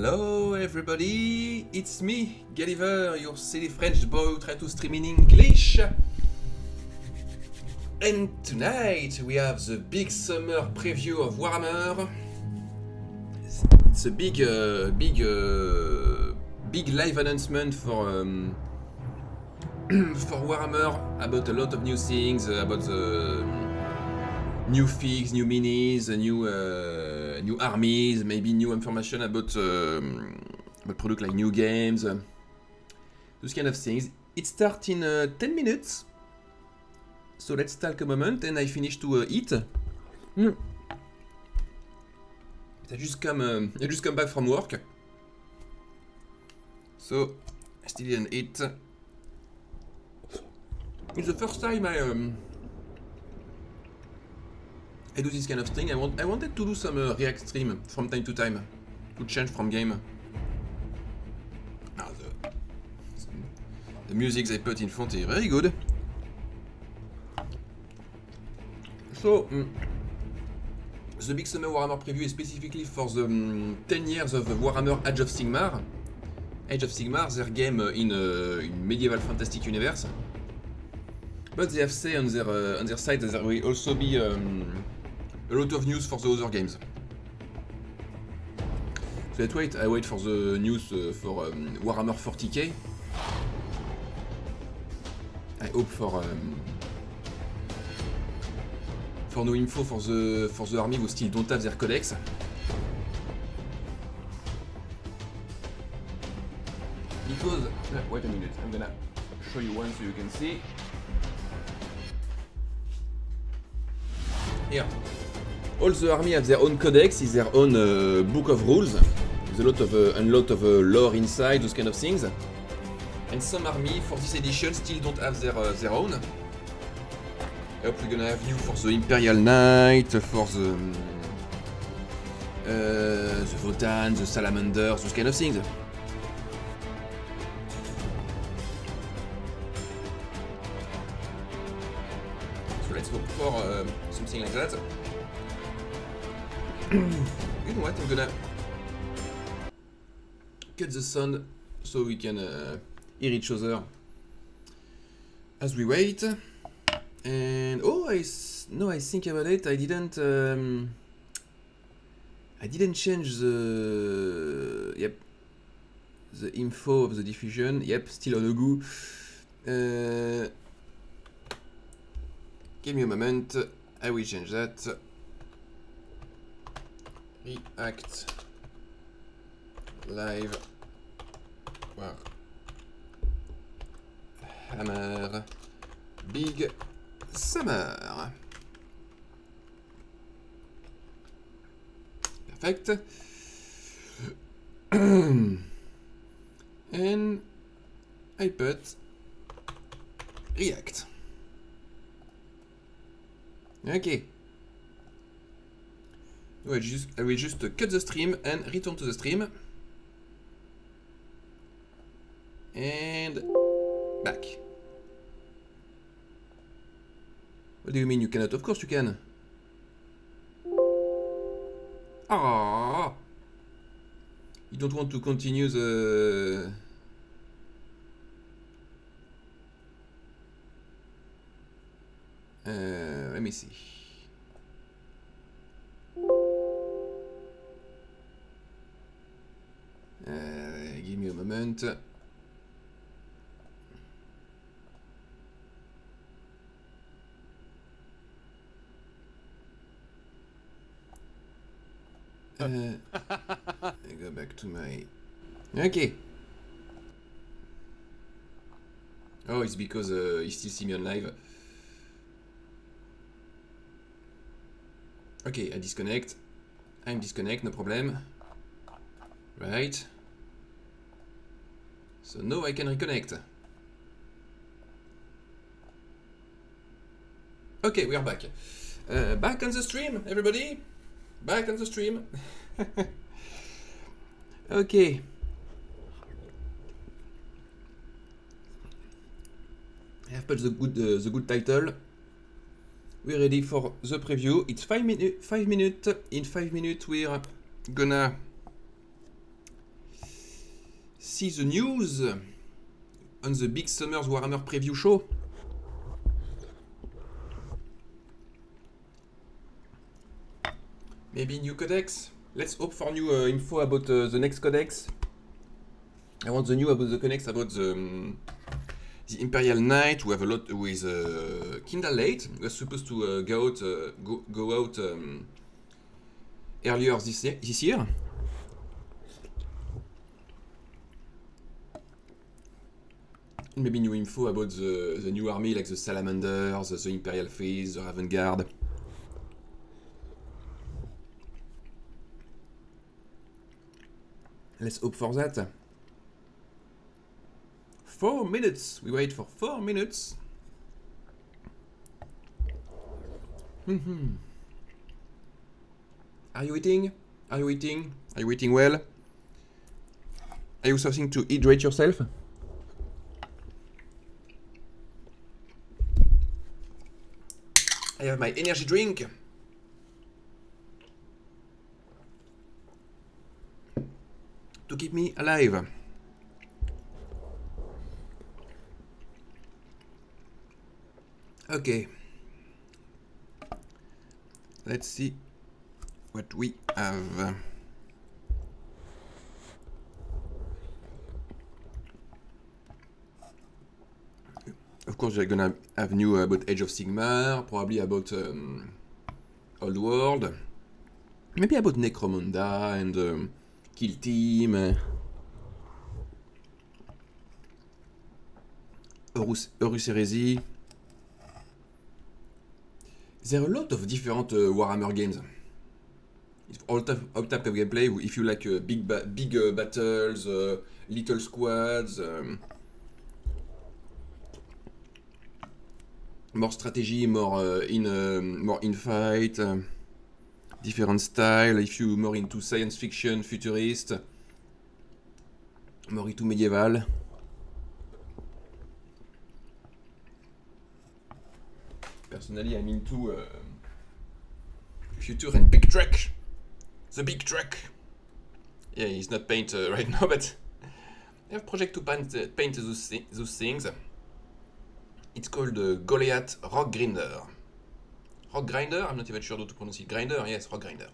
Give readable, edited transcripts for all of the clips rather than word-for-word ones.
Hello everybody, it's me, Gulliver, your silly French boy who try to stream in English. And tonight we have the big summer preview of Warhammer. It's a big live announcement for Warhammer about a lot of new things, about the new figs, new minis, new armies, maybe new information about product like new games, those kind of things. It starts in 10 minutes, so let's talk a moment and I finish to eat. I just come back from work, so I still didn't eat. It's the first time I do this kind of thing. I wanted to do some React stream from time to time to change from game. The music they put in front is very good. So the big summer Warhammer preview is specifically for the 10 years of Warhammer Age of Sigmar. Age of Sigmar, their game in medieval fantastic universe. But they have said on their site that there will also be a lot of news for the other games. So I wait for the news for Warhammer 40k. I hope for no info for the army who still don't have their codex. Because wait a minute, I'm gonna show you one so you can see. Here, all the army have their own codex, is their own book of rules. There's a lot of lore inside, those kind of things. And some army for this edition still don't have their own. I hope we're gonna have new for the Imperial Knight, for the Votan, the Salamanders, those kind of things. So let's hope for something like that. You know what? I'm gonna cut the sound so we can hear each other as we wait. And I think about it. I didn't change the info of the diffusion. Yep, still on the go. Give me a moment. I will change that. React live Warhammer big summer. Perfect. And I put React. Okay. I will just cut the stream and return to the stream. And back. What do you mean you cannot? Of course you can. Ah, you don't want to continue the... let me see. Give me a moment. I go back to my... Okay. Oh, it's because you still see me on live. Okay, I disconnect. I'm disconnect, no problem. Right. So now I can reconnect. Okay, we are back. Back on the stream, everybody. Back on the stream. Okay. I have put the good title. We're ready for the preview. It's 5 minutes. In 5 minutes, we're gonna see the news on the big summer's Warhammer preview show. Maybe new codex. Let's hope for new info about the next codex. I want the new about the codex about the Imperial Knight, who have a lot with kinda late. We're supposed to go out earlier this year. Maybe new info about the new army, like the Salamanders, the Imperial Fleet, the Raven Guard. Let's hope for that. 4 minutes. We wait for 4 minutes. Are you eating? Are you eating? Are you eating well? Are you something to hydrate yourself? I have my energy drink. To keep me alive. Okay. Let's see what we have. Of course, we're gonna have new about Age of Sigmar, probably about Old World, maybe about Necromunda and Kill Team, Horus Heresy. There are a lot of different Warhammer games. It's all type of gameplay. If you like big battles, little squads, more strategy, more in fight, different style. If you more into science fiction, futurist, more into medieval. Personally, I'm into future and big truck. The big truck. Yeah, he's not paint right now, but I have a project to paint those things. It's called Goliath Rock Grinder. Rock Grinder? I'm not even sure how to pronounce it. Grinder? Yes, Rock Grinder.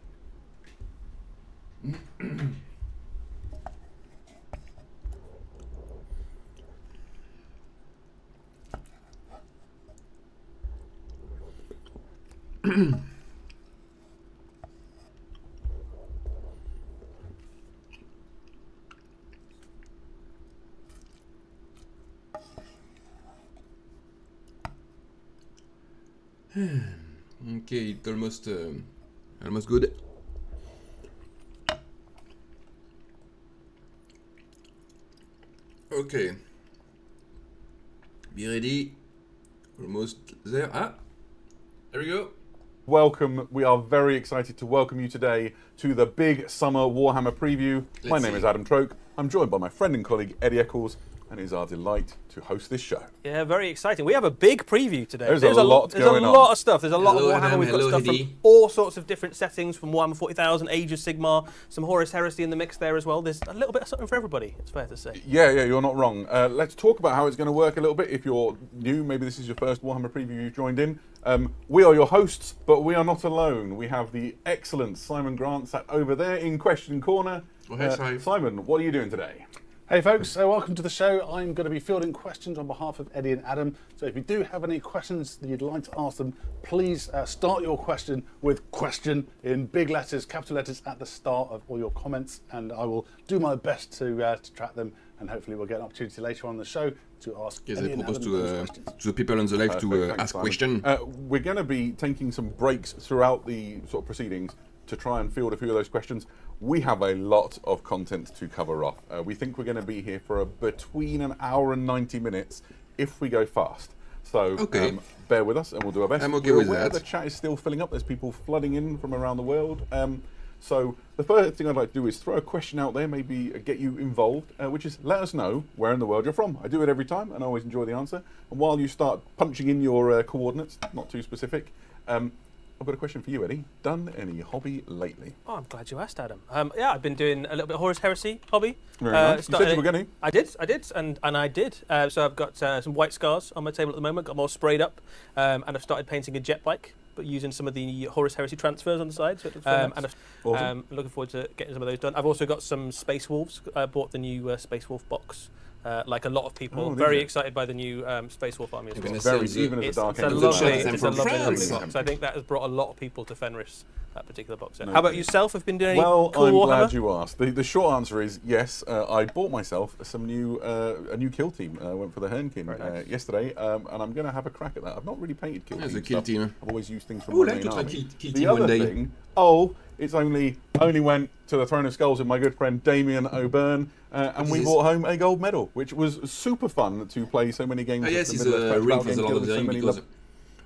Okay, it's almost good. Okay. Be ready. Almost there. Ah, there we go. Welcome. We are very excited to welcome you today to the big summer Warhammer preview. My name is Adam Troke. I'm joined by my friend and colleague Eddie Eccles, and it is our delight to host this show. Yeah, very exciting. We have a big preview today. There's a lot going on. There's a lot of stuff. There's a lot Hello, of Warhammer. Adam. We've got Hello, stuff Hedy. from all sorts of different settings, from Warhammer 40,000, Age of Sigmar, some Horus Heresy in the mix there as well. There's a little bit of something for everybody, it's fair to say. Yeah, you're not wrong. Let's talk about how it's going to work a little bit. If you're new, maybe this is your first Warhammer preview you've joined in. We are your hosts, but we are not alone. We have the excellent Simon Grant sat over there in Question Corner. Oh, hey, Simon. Simon, what are you doing today? Hey folks, welcome to the show. I'm going to be fielding questions on behalf of Eddie and Adam. So if you do have any questions that you'd like to ask them, please start your question with question in big letters, capital letters at the start of all your comments, and I will do my best to track them, and hopefully we'll get an opportunity later on in the show to ask Eddie and Adam those questions. To the people on the live to ask questions. We're going to be taking some breaks throughout the sort of proceedings to try and field a few of those questions. We have a lot of content to cover off. We think we're going to be here for between an hour and 90 minutes if we go fast. So bear with us and we'll do our best. I'm okay with that. The chat is still filling up. There's people flooding in from around the world. So the first thing I'd like to do is throw a question out there, maybe get you involved, which is let us know where in the world you're from. I do it every time and I always enjoy the answer. And while you start punching in your coordinates, not too specific, I've got a question for you, Eddie. Done any hobby lately? Oh, I'm glad you asked, Adam. Yeah, I've been doing a little bit of Horus Heresy hobby. Very nice. You said you were going to. I did, and I did. So I've got some white scars on my table at the moment, got them all sprayed up, and I've started painting a jet bike, but using some of the Horus Heresy transfers on the side. So it looks very nice. And I'm looking forward to getting some of those done. I've also got some Space Wolves. I bought the new Space Wolf box. Like a lot of people, very excited by the new Space Wolf army as well. Even as a dark It's a lovely box. I think that has brought a lot of people to Fenris, that particular box set. How about yourself? Have you been doing any cool I'm Warhammer? glad you asked. The short answer is yes. I bought myself some a new kill team. I went for the Hernkin yesterday, and I'm going to have a crack at that. I've not really painted kill teams. There's a kill team. I've always used things from my main army. Kill The team other one day. thing, it's only went to the Throne of Skulls with my good friend Damien O'Byrne, and we brought home a gold medal, which was super fun to play so many games. Yes, of it's the a ring for the Lord of the Rings because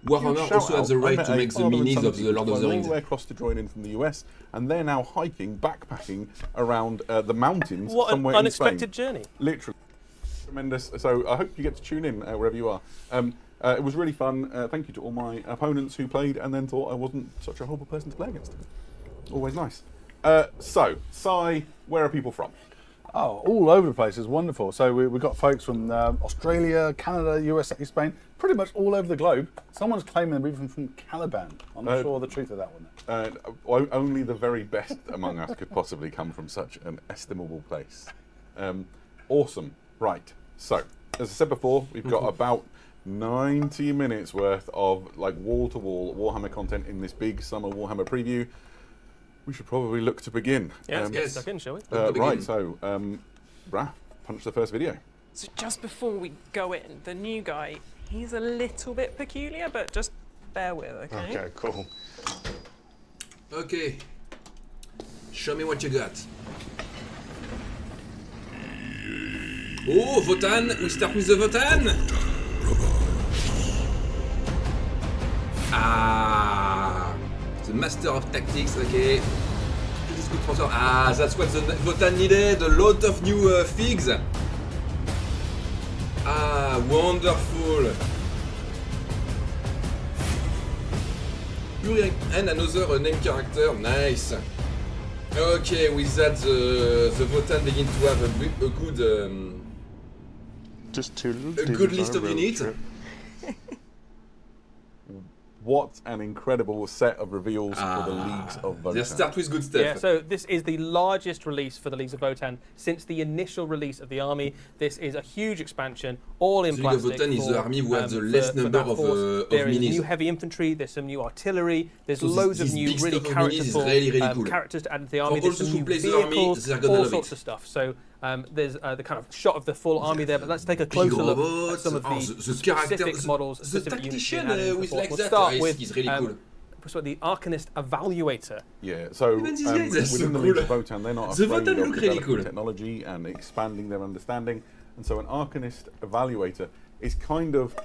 Warhammer also has the right to make the minis of the Lord of the Rings. All the way across to join in from the US, and they're now hiking, backpacking around the mountains somewhere an in Spain. unexpected journey. Literally. Tremendous. So I hope you get to tune in wherever you are. It was really fun. Thank you to all my opponents who played and then thought I wasn't such a horrible person to play against. Always nice. So, Si, where are people from? Oh, all over the place. It's wonderful. So we've got folks from Australia, Canada, USA, Spain, pretty much all over the globe. Someone's claiming they're even from Caliban. I'm not sure the truth of that one. Only the very best among us could possibly come from such an estimable place. Awesome. Right. So, as I said before, we've got about 90 minutes worth of like wall-to-wall Warhammer content in this big summer Warhammer preview. We should probably look to begin. Yeah, let's get stuck in, shall we? Right, so, Raph, punch the first video. So just before we go in, the new guy, he's a little bit peculiar, but just bear with, okay? Okay, cool. Okay. Show me what you got. Oh, Votan! We start with the Votan! Ah! The master of tactics, okay. Ah, that's what the Votan needed, a lot of new figs. Ah, wonderful. And another name character, nice. Okay, with that the Votan begin to have a good Just two little a good list of units. What an incredible set of reveals for the Leagues of Votan. They start with good stuff. Yeah, so this is the largest release for the Leagues of Votan since the initial release of the army. This is a huge expansion, all in The League of plastic. Votan is the army who has the less for number that of force. There is minis. new heavy infantry, there's some new artillery, there's So loads this of new big really stuff of minis is characterful really cool. characters to add to the army. For There's all some those who new play the army, vehicles, they're gonna all love sorts it. of stuff. So there's the kind of shot of the full army there, but let's take a closer look at some of the specific models, the specific units tactician being added into the with force. like We'll that start with is really cool. so the Arcanist Evaluator. Yeah, so Even these guys are so within the cool. Leagues of Votan, they're not The afraid Votan of look really developing cool. technology and expanding their understanding. And so an Arcanist Evaluator is kind of,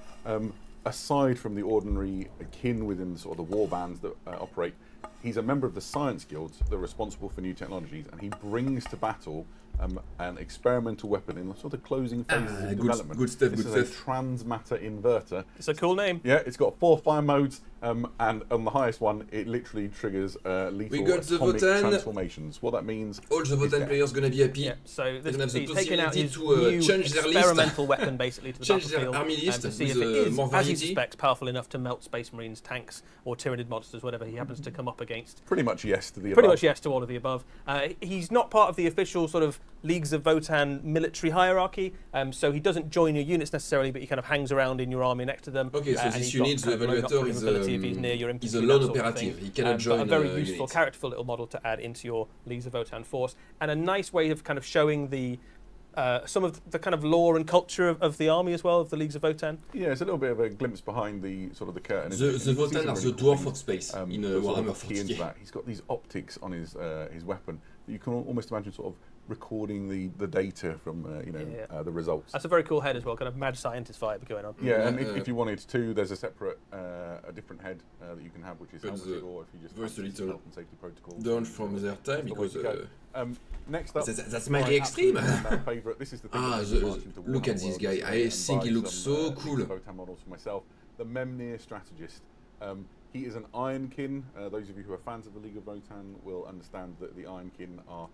aside from the ordinary kin within sort of the war bands that operate, he's a member of the science guilds that are responsible for new technologies, and he brings to battle an experimental weapon in the sort of closing phases of development. Good stuff, This good is stuff. a transmatter inverter. It's a cool name. Yeah, it's got 4 fire modes, and on the highest one, it literally triggers lethal got the atomic Votan. transformations. What that means... All the Votan players gonna be happy. Yeah, so They're this, gonna have the he's taking out his possibility new to change their list. experimental weapon basically to the Change their battlefield army list to see if with, it is, more as he variety. suspects, powerful enough to melt Space Marines, tanks, or Tyranid monsters, whatever he happens to come up against. Pretty much yes to the Pretty above. much yes to all of the above. He's not part of the official sort of Leagues of Votan military hierarchy, so he doesn't join your units necessarily, but he kind of hangs around in your army next to them. Okay, so and this he's unit, got the kind of low Evaluator, knockback is ability if he's near your he's infantry, a that lone sort of operative. thing. He cannot But join a very units. useful, characterful little model to add into your Leagues of Votan force, and a nice way of kind of showing the some of the kind of lore and culture of the army as well, of the Leagues of Votan. Yeah, it's a little bit of a glimpse behind the sort of the curtain. The And you can see Votan some are the really cool dwarf things, of space in that sort of Warhammer key into 40k. that. He's got these optics on his weapon that you can almost imagine sort of recording the data from the results. That's a very cool head as well, kind of mad scientist vibe going on. Yeah, and if you wanted to, there's a separate, a different head that you can have, which is But helmeted, or if you just very fancy little health and safety protocols. Down from their time the way because to go. Next up, that's my my extreme. absolute favourite. This is the thing. Ah, that made me march into look at Warhammer this World guy. yesterday I and think he buy looks some, so cool. Votan models for myself. The Memnir strategist. He is an Ironkin. Those of you who are fans of the League of Votan will understand that the Ironkin are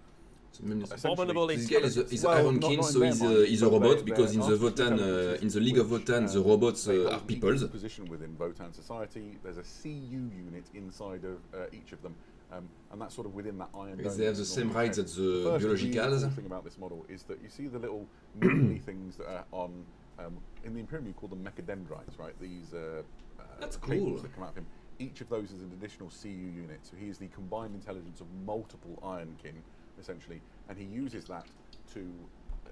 Abominable This guy is Well, Ironkin, not so in their he's a mind, but robot they- because in they're the Votan, artificial in the League of intelligence, Votan, the robots they are hold peoples. legal position within Votan society. There's a CU unit inside of each of them, and that's sort of within that Iron Dome. They have the same rights as the first really biologicals. cool thing about this model is that you see the little niggly things that are on in the Imperium. You call them mechadendrites, right? These That's cables cool. that come out of him. Each of those is an additional CU unit, so he is the combined intelligence of multiple Ironkin, essentially, and he uses that to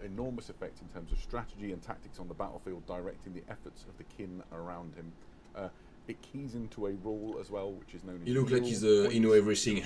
enormous effect in terms of strategy and tactics on the battlefield, directing the efforts of the kin around him. It keys into a rule as well, which is known as. He looks like he's he know everything.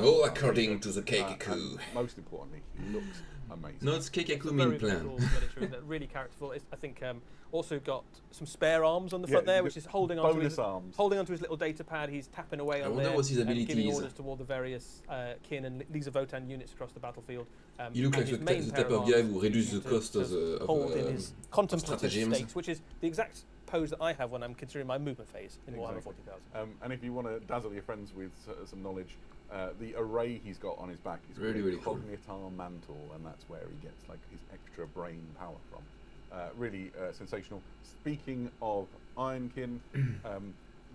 All according to the Keikaku. Most importantly, he looks amazing. No, it's Keikaku Very, mean very plan. cool miniature, isn't it? Really characterful. I think also got some spare arms on the front there, which is holding onto bonus his arms. holding onto his little data pad. He's tapping away I on wonder there, what his and ability giving is. orders to all the various kin and Leagues of Votan units across the battlefield. You look and like his the main type pair of guy arms who reduces the to- cost to of hold in his contemplative stratagems. state, which is the exact pose that I have when I'm considering my movement phase in Warhammer 40,000. And if you want to dazzle your friends with some knowledge, the array he's got on his back is Really, called really a cool. cognitar mantle, and that's where he gets like his extra brain power from. Really sensational. Speaking of Ironkin,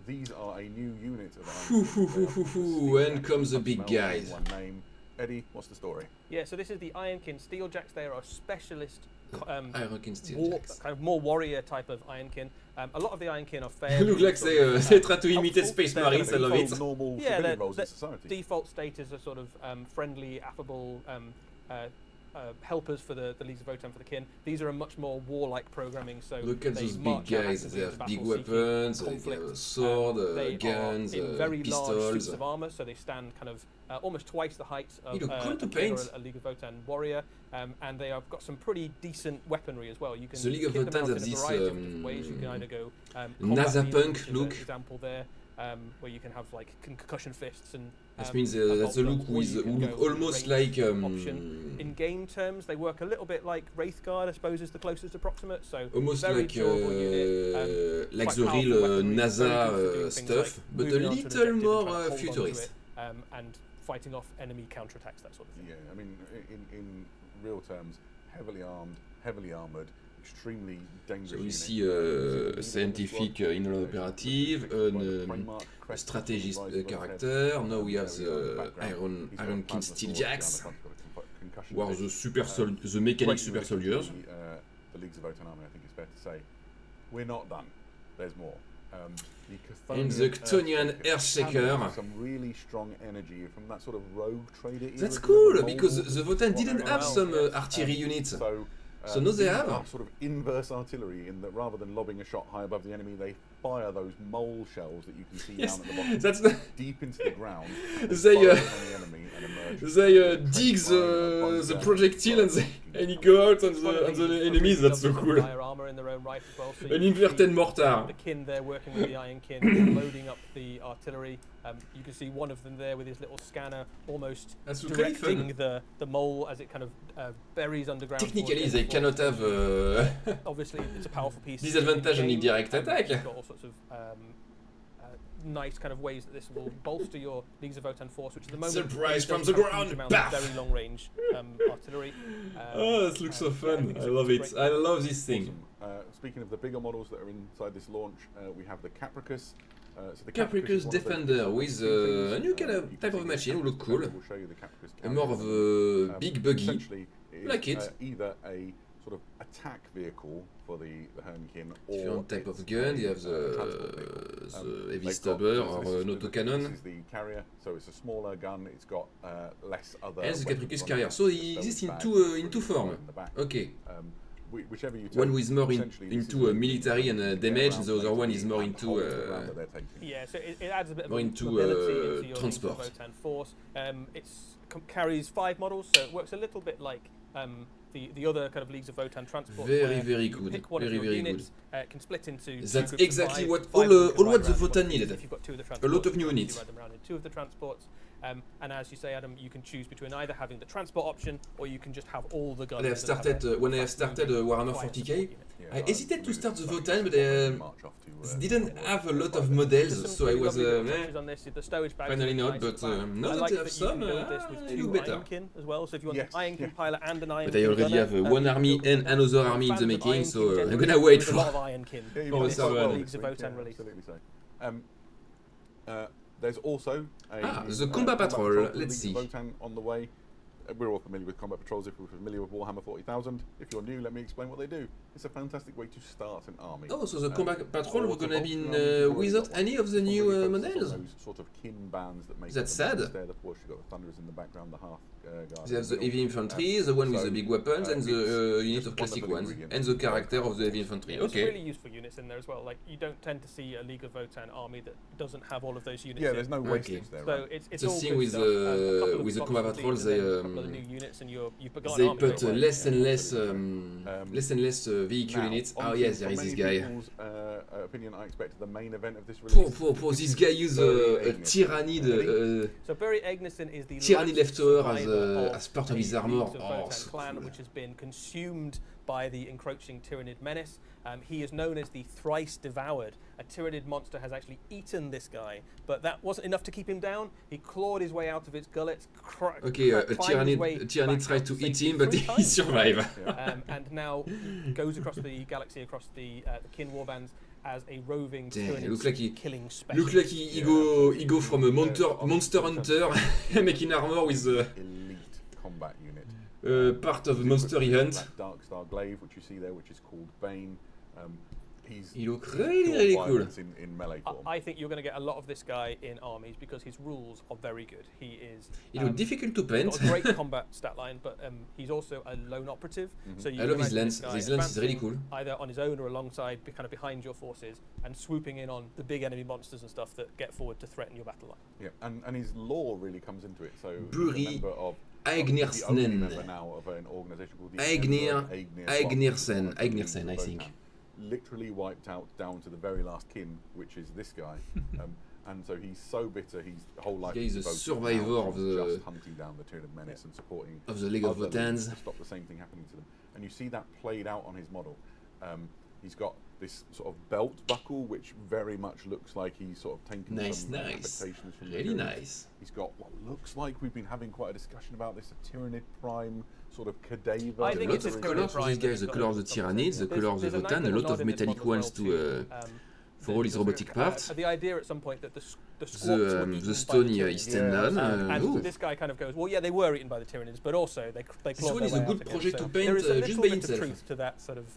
these are a new unit of Ironkin. And comes the big guys. One name. Eddie, what's the story? Yeah, so this is the Ironkin Steeljacks. They are a specialist Ironkin Steeljacks. kind of more warrior type of Ironkin. A lot of the Ironkin are fair. They look like they try to imitate Space They're kind Marines, of I love it. Default normal Yeah, civilian roles their in society. default state is a sort of friendly, affable helpers for the Leagues of Votan for the kin. These are a much more warlike programming. So Look at they those big march out guys. actively They into have big battle, seeking weapons, they conflict. have a sword, They guns, are in very large pistols. suits of armor, so they stand kind of almost twice the height of You look cool to a kin or paint. a League of Votan warrior, and they have got some pretty decent weaponry as well. You can The League of kit them Votan out have in a this, variety of different ways. You can either go NASA combat punk which is look. an example there, where you can have like concussion fists and. That means a that's a bolt look gun, or with you who can look go almost range like option. In game terms, they work a little bit like Wraithguard, I suppose, is the closest approximate. So almost very like durable unit, like quite the powerful real weaponry, very good for NASA doing things stuff, like but a moving onto an little objective and more trying to hold onto futurist. it, and fighting off enemy counterattacks, that sort of thing. Yeah, I mean, in real terms, heavily armed, heavily armoured, extremely dangerous. So we unit. see a scientific inner operative, a strategist character. Now we have the Ironkin Steeljacks, who are the mechanic super soldiers. The Leagues of Votan army, I think it's fair to say. We're not done. There's more. And the Chthonian Earthshaker. Some really strong energy from that sort of rogue trader. era, That's the cool Mongols, because the Votan didn't have Well, some yes. artillery units. So now they these have. are sort of inverse artillery in that rather than lobbing a shot high above the enemy, they fire those mole shells that you can see Yes, down at the bottom, that's the, deep into the ground. They, fire on the enemy and emerge. they dig the projectile and he go out on the enemies. That's so cool. Dire armor in their own right as well. So An you can inverted see mortar. the kin there working with the Iron Kin, loading up the artillery. You can see one of them there with his little scanner, almost That's really directing fun. the mole as it kind of buries underground. Technically, towards they it. cannot have Obviously, it's a powerful piece. disadvantage on the in-game. direct attack. You've got all sorts of nice kind of ways that this will bolster your Leagues of Votan force, which at the moment Surprise don't from the have huge ground, amounts of baff! very long range artillery. Oh, this looks so and, yeah, fun. think I it's love great. it. I love this thing. Awesome. Speaking of the bigger models that are inside this launch, we have the Capricus. So the Capricus is one of those Defender with things, a new kind you of can type see of the machine, will look Capricus cool. carrier. We'll show you the Capricus A more of a big buggy. Essentially, it is, Like it. Either a sort of attack vehicle for the Hernkin, or Different type it's of gun. You have a transport vehicle. the heavy They've got- stubber so or this is an the- autocannon. This is the carrier, so it's a smaller gun. It's got less other. And the weapons Capricus on carrier. it. So It's it a exists stowage in bag two form. in the back. Okay. Whichever you take, One is more essentially this is into the- military and the damage, and around the other one is basically more and into hold the ground that they're taking. Yeah, so it adds a bit of More into, mobility into your transport. Leagues of Votan force. It carries 5 models, so it works a little bit like the other kind of Leagues of Votan transport. Very, where very you good. Pick one Very, of your very units, can split into two That's groups of exactly 5. what 5 all of them can what ride the around in Votan one piece. needed. If you've got 2 of the A lot transports, of new you units. ride them around in 2 of the transports. And as you say, Adam, you can choose between either having the transport option or you can just have all the guns. They have started when I have started Warhammer 40k. I hesitated to start the Votan, but they didn't have a lot of models, so I was finally not. But now that they have some, it looks better. As well, so if you want an Ironkin pilot and an Ironkin But I already have one army and another army in the making, so I'm gonna wait for. a lot of Ironkin. Oh, so Leagues of Votan release. Absolutely so. There's also the Combat Patrol. Let's see. Votan on the way. We're all familiar with combat patrols if we're familiar with Warhammer 40,000. If you're new, let me explain what they do. It's a fantastic way to start an army. Oh, so the Combat Patrol were gonna be without any of the new models? Those sort of kin bands that make That's sad. There, of course, you've got the Thunderers in the background, the half guard. They have the heavy infantry, the one with the big weapons, and the unit of classic ones, and the character of the heavy infantry. There's Okay. really useful units in there as well. Like you don't tend to see a League of Votan army that doesn't have all of those units. Yeah, in. there's no wastage there. So Right? it's The all thing good with stuff. A couple of the boxes Combat of Patrol, leads they and then a couple of the new units, and you've got an they army put very well. less and less vehicle in it. Oh yes, there is this guy. Opinion, I expect the main event of this release. Poor, this guy used a Tyrannid. So Barry Egnesson is the Tyrannid last leftover survivor as part of the his armor. Leagues of Votan clan, which has been consumed by the encroaching Tyrannid menace. He is known as the Thrice Devoured. A Tyrannid monster has actually eaten this guy, but that wasn't enough to keep him down. He clawed his way out of its gullets. Okay, a Tyrannid tried to eat him, but he survived. And now goes across the galaxy, across the kin warbands as a roving Damn, Tyrannid look like he killing specialist. Look like he go from a monster hunter making armor with the Elite combat unit. part of Monster he hunt. That Dark Star Glaive, which you see there, which is called Bane. He look really cool. In melee form. I think you're going to get a lot of this guy in armies because his rules are very good. He is. He look difficult to paint. Got a great combat stat line, but he's also a lone operative. So you I love can his imagine lens. this guy His lens is really cool. Either on his own or alongside, kind of behind your forces, and swooping in on the big enemy monsters and stuff that get forward to threaten your battle line. Yeah, and his lore really comes into it. So Buri he's a member of Aegnersnen. the only member now of an organisation called the Aegnersen, I think. Literally wiped out down to the very last kin, which is this guy. And so he's so bitter. His whole life He's a devoted survivor now of to the just hunting down the Tyrannid menace and supporting of the League of other Votans. leagues to stop the same thing happening to them. And you see that played out on his model. He's got this sort of belt buckle, which very much looks like he's sort of taken some expectations from Really the Tyranids. nice. He's got what looks like, we've been having quite a discussion about this, a Tyrannid Prime sort of cadaver. I think Lots it's of a colours for these guys, the colour of the Tyranids, the colour of the Votan, a lot of metallic ones to for all his robotic parts. The idea at some point that the squats were eaten The by stone the is stand on. and this guy kind of goes, well, yeah, they were eaten by the Tyranids, but also they clawed This one their is way a out good again. project So to paint there is a just little by bit itself. of truth to that sort of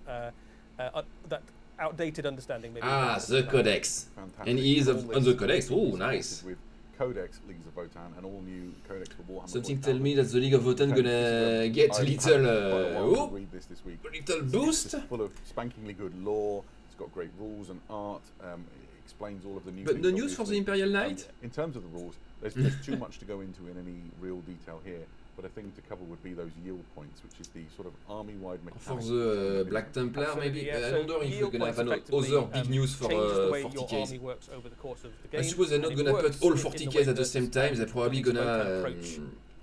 that outdated understanding. Maybe The Codex. Fantastic. And he is All on the this Codex. is Oh, supported nice. With Codex Leagues of Votan and all new Codex for Warhammer. Something 40,000. tell me that the League of Votan gonna get a little read this week. little boost. It's full of spankingly good lore. It's got great rules and art. It explains all of the new. But things, no news for the obviously. Imperial Knight? In terms of the rules, there's too much to go into in any real detail here. But a thing to cover would be those yield points, which is the sort of army-wide For mechanic. the Black Templar, Absolutely, maybe. yeah. I So wonder if we're yield gonna have points other effectively, big news for changes the way your 40Ks. army works over the course of the game. I suppose they're not and it gonna works put all in the 40Ks way at the that same time. They're probably Leagues of gonna Votan approach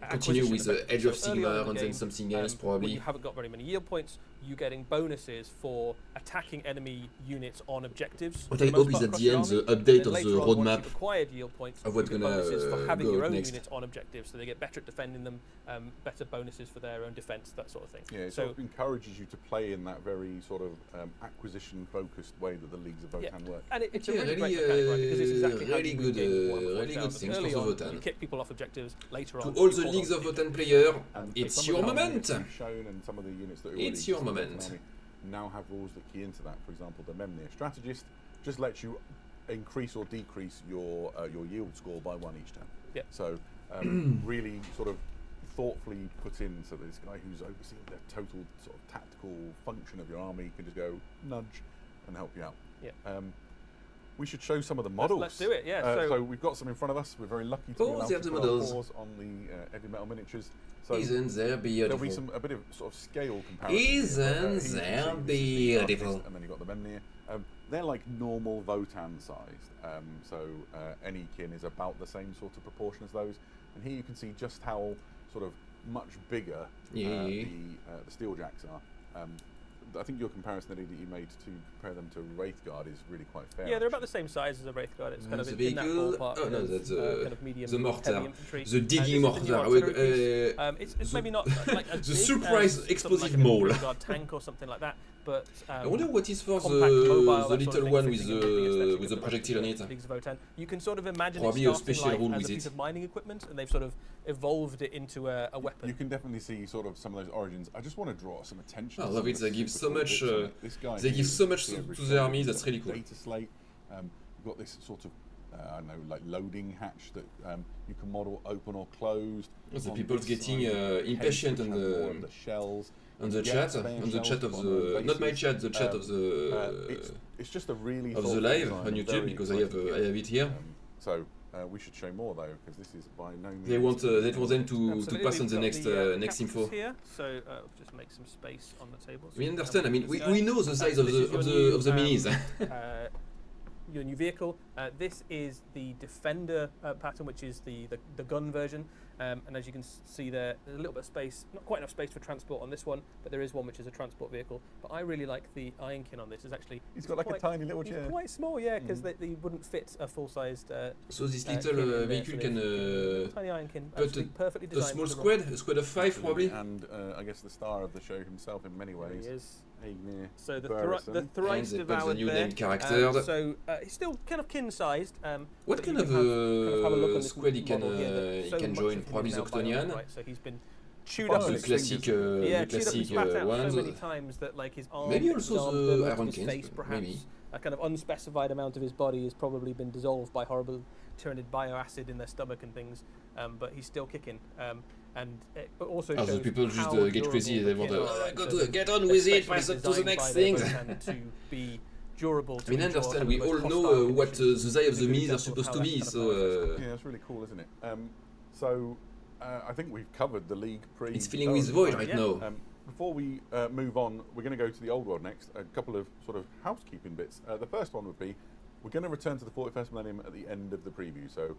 continue with the acquisition Edge of effectively. So early on Sigmar in and the then game, something else, when probably. you haven't got very many yield points, you getting bonuses for attacking enemy units on objectives. What for I the hope most is part at across the your end army. the And update then of later the on, once roadmap you've acquired yield points, of what's you get gonna bonuses for having go your up own next. units on objectives, so they get better at defending them, better bonuses for their own defense, that sort of thing. Yeah, it so sort of encourages you to play in that very sort of acquisition-focused way that the Leagues of Votan work. and it's a Yeah, really great really, mechanic, right? Because it's exactly how really you good, win games with Warhammer really 40,000. good things Early for the on, Votan. you kick people off objectives. Later To on, all you the hold Leagues on of to Votan objectives. player, And it's some your of the moment. units you've shown and some of the units that are It's already your existing in moment. the army now have rules that key into that. For example, the Memnir Strategist just lets you increase or decrease your yield score by 1 each turn. Yeah. So really sort of thoughtfully put in so that this guy who's overseeing the total sort of tactical function of your army can just go nudge and help you out. Yeah. We should show some of the models. Let's do it, yeah. So we've got some in front of us. We're very lucky to Oh, be allowed they have to the put our models. paws on the heavy metal miniatures. So Isn't there there'll be beautiful? a bit of sort of scale comparison. Isn't here, but, there you can see this is the Arctis, beautiful? And then you've got the Memnir. They're like normal Votan sized. So any kin is about the same sort of proportion as those. And here you can see just how sort of much bigger the steel jacks are. I think your comparison, Eddie, that you made to compare them to Wraithguard is really quite fair. Yeah, they're about the same size as a Wraithguard. It's kind of the in that vehicle. ballpark. Oh no, that's kind of medium, the mortar, heavy infantry. the digging This is the new mortar. artillery piece. It's maybe not like as the big surprise as explosive something like maul. a Wraithguard tank or something like that, but I wonder what is for compact, mobile, the that sort of little thing, one fitting in the aesthetic with of the projectile on it. Leagues of Votan. You can sort of imagine Probably it a starting special rule like as with a piece it. of mining equipment, and they've sort of evolved it into a weapon. You can definitely see sort of some of those origins. I just want to draw some attention. I to love some it. of They the give super so cool much. bits on it. This guy They here give so is much the to average the army. soldier. That's really cool. Data slate. We've got this sort of I don't know, like loading hatch that you can model open or closed. The On people's this getting side, the impatient case, on which has more the of the shells. on the Yeah, chat, spare on the shells chat of on the those not my bases. chat, the chat of the It's just a really of the thoughtful live design, on a YouTube very because I have exciting it here. So we should show more though, because this is by no means. They want them to Absolutely. pass on We've the got next the, next capsules info. here, so just make some space on the table. We understand. I mean, we know the size of the minis. Your new vehicle. This is the Defender pattern, which is the gun version. And as you can see there's a little bit of space, not quite enough space for transport on this one, but there is one which is a transport vehicle. But I really like the Ironkin on this. It's actually He's got like a tiny little chair. It's quite small, yeah, because they wouldn't fit a full-sized. So this kit little in there, vehicle so can tiny Ironkin, but absolutely perfectly a designed. small for the role. squad of 5 probably. And I guess the star of the show himself in many There ways. he is. Agnir So the Burrison. thrice And they put the devoured new there. name character. So he's still kind of kin-sized. What but kind you of can have a look on this squad he can model here that he so can much join? of him Probably is now Zoctonian. bionic, right? So he's been chewed Oh, up. the The classic Yeah, chewed up and classic spat out ones. so many times that like his arm, Maybe his also arm, the most of Iron his Kings, face, perhaps maybe. a kind of unspecified amount of his body has probably been dissolved by horrible tyrannid bioacid in their stomach and things. But he's still kicking. And it also shows Those people just how get crazy. They want durable to the kit are, go so to get on with it. especially Pass it to the designed next by thing. their Votan to be durable. I mean, I understand. We all know what the size of the minis are supposed to be. So Yeah, it's really cool, isn't it? So I think we've covered the league pre. it's filling with void right Yeah. now. Before we move on, we're going to go to the old world next. A couple of sort of housekeeping bits. The first one would be we're going to return to the 41st Millennium at the end of the preview. So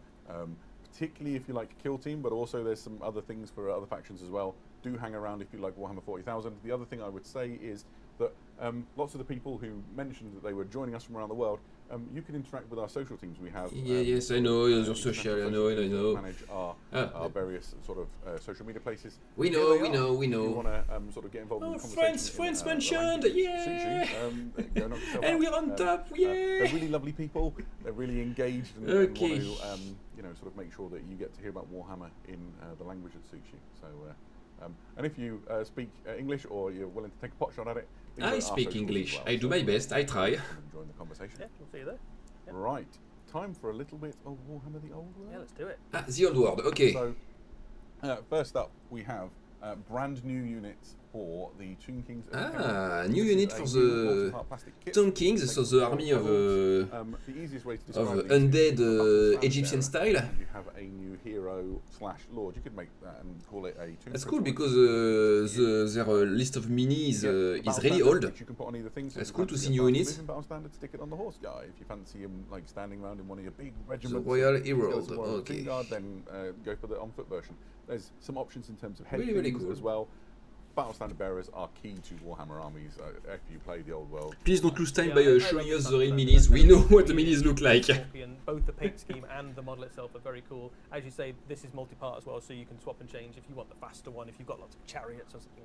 particularly if you like Kill Team, but also there's some other things for other factions as well. Do hang around if you like Warhammer 40,000. The other thing I would say is that lots of the people who mentioned that they were joining us from around the world, you can interact with our social teams. We have Yes, I know. Your social, I know. manage our various sort of social media places. We Here know, they we are. know, we If you know. want to sort of get involved in Oh, the conversation. friends in, mentioned, the language yeah. that suits you, go knock yourself And out. we're on top, yeah. They're really lovely people. They're really engaged and Okay. want to, sort of make sure that you get to hear about Warhammer in the language that suits you. So, and if you speak English or you're willing to take a pot shot at it, please I go to our speak socials as English. well. I do So my best. I try. come and join the conversation. Yeah, we'll see you there. Yeah. Right, time for a little bit of Warhammer the Old World. Yeah, let's do it. The old world. Okay. So, first up, we have brand new units for the Tomb Kings. New unit for the Tomb Kings, so the army of the easiest way to describe these undead is Egyptian style. And you have a new hero / lord. You could make that and call it a Tomb That's Prince cool or- because their list of minis Yeah, is battle really standard, old. which you can put on either thing. So That's if you cool to fancy see a new fast units. moving battle standard, stick it on the horse guy. If you fancy him like standing around in one of your big The regiments, Royal and he's got Herald. some more of the Okay. King Guard, then go for the on foot version. There's some options in terms of head Really, really things cool. as well. Battle standard bearers are key to Warhammer armies if you play the old world. Please don't lose time Yeah, by I showing love us the the real battle minis. standard. We know what the minis look like. Scorpion, both the paint scheme and the model itself are very cool. As you say, this is multi-part as well, so you can swap and change if you want the faster one. If you've got lots of chariots or something,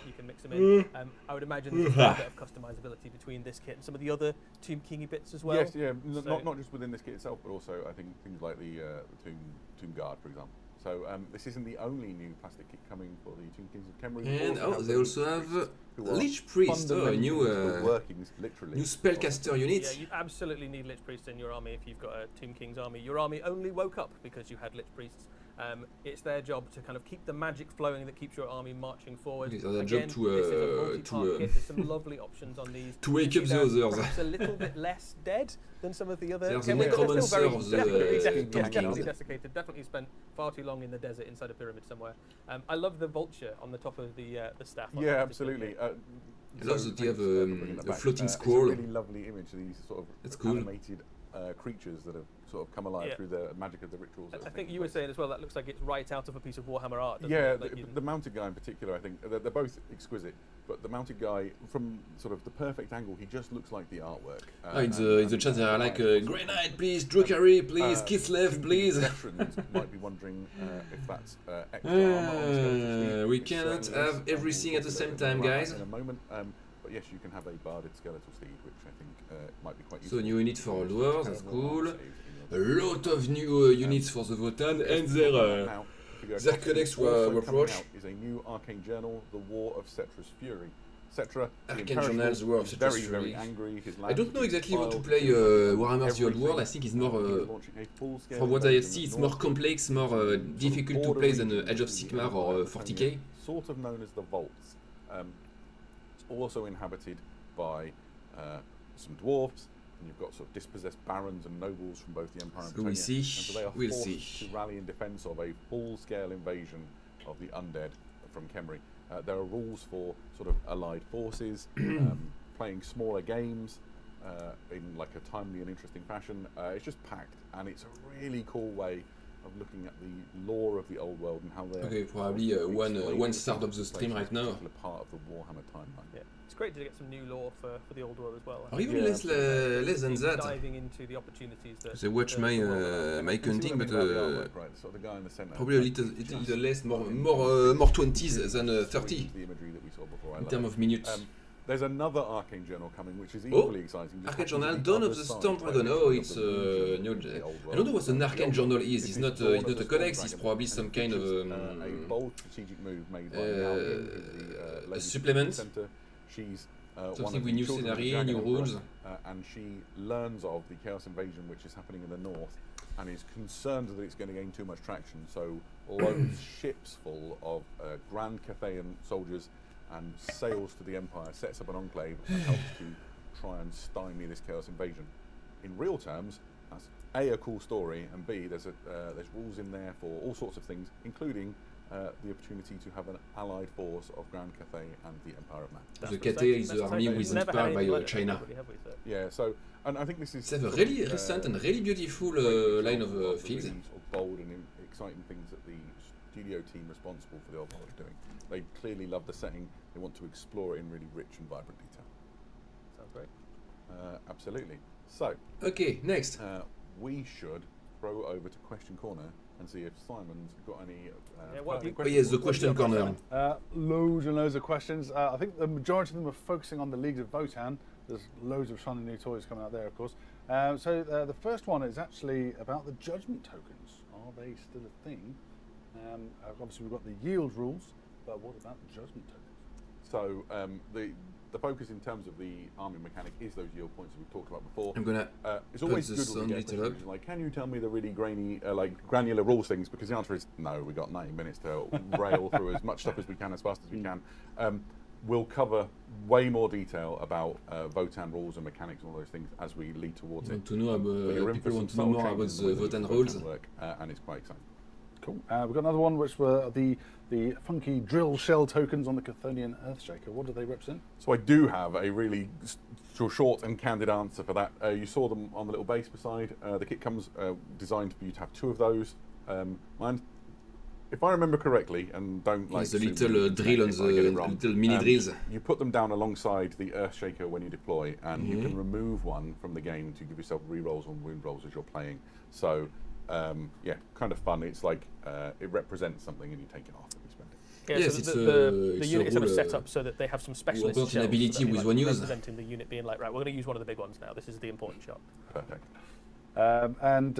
you can mix them in. I would imagine there's a bit of customizability between this kit and some of the other Tomb Kingy bits as well. Yes, yeah, So- not just within this kit itself, but also I think things like the Tomb Guard, for example. So this isn't the only new plastic kit coming for the Tomb Kings of Khemri. And We they also have who are Lich Priest, a fundamental new to the workings, literally. new spellcaster unit. Yeah, you absolutely need Lich Priests in your army if you've got a Tomb King's army. Your army only woke up because you had Lich Priests. It's their job to kind of keep the magic flowing that keeps your army marching forward. It's their Again, job to, this is a to, multi-part kit. There's some lovely options on these. to wake You up see the they're others. perhaps a little bit less dead than some of the other. They're the Khemri, but they're necromancer still very of the, definitely Tomb definitely Kings. desiccated. Definitely spent far too long in the desert inside a pyramid somewhere. I love the vulture on the top of the staff. on Yeah, that particular absolutely. kit. I love that you have thanks for bringing that a back. floating It's scroll. a really lovely image of these sort of That's cool. animated creatures that have sort of come alive through the magic of the rituals. I think you were saying as well that looks like it's right out of a piece of Warhammer art. Doesn't Yeah, it? Like the mounted guy in particular, I think they're both exquisite. But the mounted guy, from sort of the perfect angle, he just looks like the artwork. In the chat they are like, Grey Knight, please, Drukari, please, Kislev, please. Veterans might be wondering if that's extra armor on the skeletal steed. We It's cannot certainly have is. everything We'll at the talk a same little bit time, about guys. that in a moment. But yes, you can have a barded skeletal steed, which I think might be quite So useful. new unit for Lures, that's cool. Saves A in your lot of new units for the Votan, and their Now, if you go their across, codex also were coming approached. out is a new arcane journal, The War of Cetra's Fury. Cetra, the Arcane imperishable, Journal, The War of is Cetra's very, very Fury. angry. His I don't know lands exactly how to defiled, play his lands Warhammer's The Old everything. World. I think it's more, He is launching a full-scale from what I invasion see, of it's more North complex, more sort of difficult to border play than regions Age of in the Sigmar Empire or of 40k. sort of known as the Vaults. It's also inhabited by some dwarves, and you've got sort of dispossessed barons and nobles from both the Empire and So we'll Bretonnia. see, And so they are we'll forced see. to rally in defence of a full-scale invasion of the undead from Khemri. There are rules for sort of allied forces, playing smaller games in like a timely and interesting fashion. It's just packed, and it's a really cool way of looking at the lore of the old world and how they're Okay, probably one start of the stream right now. Part of the Warhammer timeline. Yeah, it's great to get some new lore for the old world as well. Or even Yeah, less than that. Diving into the opportunities that They watch my my counting, but Right, so the guy in the center. probably a little less, more 20s than 30 The imagery that we saw before. I in love terms it. of minutes. There's another arcane journal coming, which is equally exciting. Just Arcane happens Journal, to be Dawn of other the side, Storm quite Dragon. literally Oh, of it's the region new. of the old I world. don't know what an The Arcane old Journal world. is. This It's is not Dawn of a the Storm codex. Dragon, It's probably and some it kind of features, a bold strategic move made by Liao Ying, who's the lady supplement. center. She's one something of with the new children of the scenario, Dragon new Emperor, rules. and she learns of the Chaos Invasion, which is happening in the north, and is concerned that it's going to gain too much traction. So loads ships full of Grand Cathayan soldiers and sails to the Empire, sets up an enclave, and helps to try and stymie this Chaos Invasion. In real terms, that's A, a cool story, and B, there's rules in there for all sorts of things, including the opportunity to have an allied force of Grand Cathay and the Empire of Man. The Cathay is the army We've was never had inspired by anything like China. that, have we, so. Yeah, so, and I think this is... It's a sort really of, recent and really beautiful great line of example the fields. really sort of bold and exciting things that the studio team responsible for the old world are doing. They clearly love the setting. They want to explore it in really rich and vibrant detail. Sounds great. Absolutely. So, Okay, next. we should throw over to Question Corner and see if Simon's got any. what have you- Oh yes, the question corner. Loads and loads of questions. I think the majority of them are focusing on the Leagues of Votan. There's loads of shiny new toys coming out there, of course. So the first one is actually about the Judgment tokens. Are they still a thing? Obviously, we've got the yield rules, but what about the Judgment tokens? So the focus in terms of the army mechanic is those yield points that we've talked about before. I'm gonna It's always put good the when we sound get little questions up. like, can you tell me the really grainy, granular rules things? Because the answer is no. We've got 90 minutes to rail through as much stuff as we can, as fast as we can. We'll cover way more detail about Votan rules and mechanics and all those things as we lead towards it. Want to know But you're in for people want to some know more subtle about changes the in way Votan that rules. work, and it's quite exciting. Cool. We've got another one, which were the funky drill shell tokens on the Chthonian Earthshaker. What do they represent? So I do have a really short and candid answer for that. You saw them on the little base beside. The kit comes designed for you to have 2 of those. And if I remember correctly, and don't like It's a sue me little drill on if I get it the wrong, little mini drills. you put them down alongside the Earthshaker when you deploy, and you can remove one from the game to give yourself re-rolls on wound rolls as you're playing. So yeah, kind of fun. It's like it represents something, and you take it off and you spend it. Yeah, Yes, so it's the it's unit is sort of rule, set up so that they have some specialist built-in shells ability so that with like one use. representing the unit being like, right, we're going to use one of the big ones now. This is the important shot. Perfect. And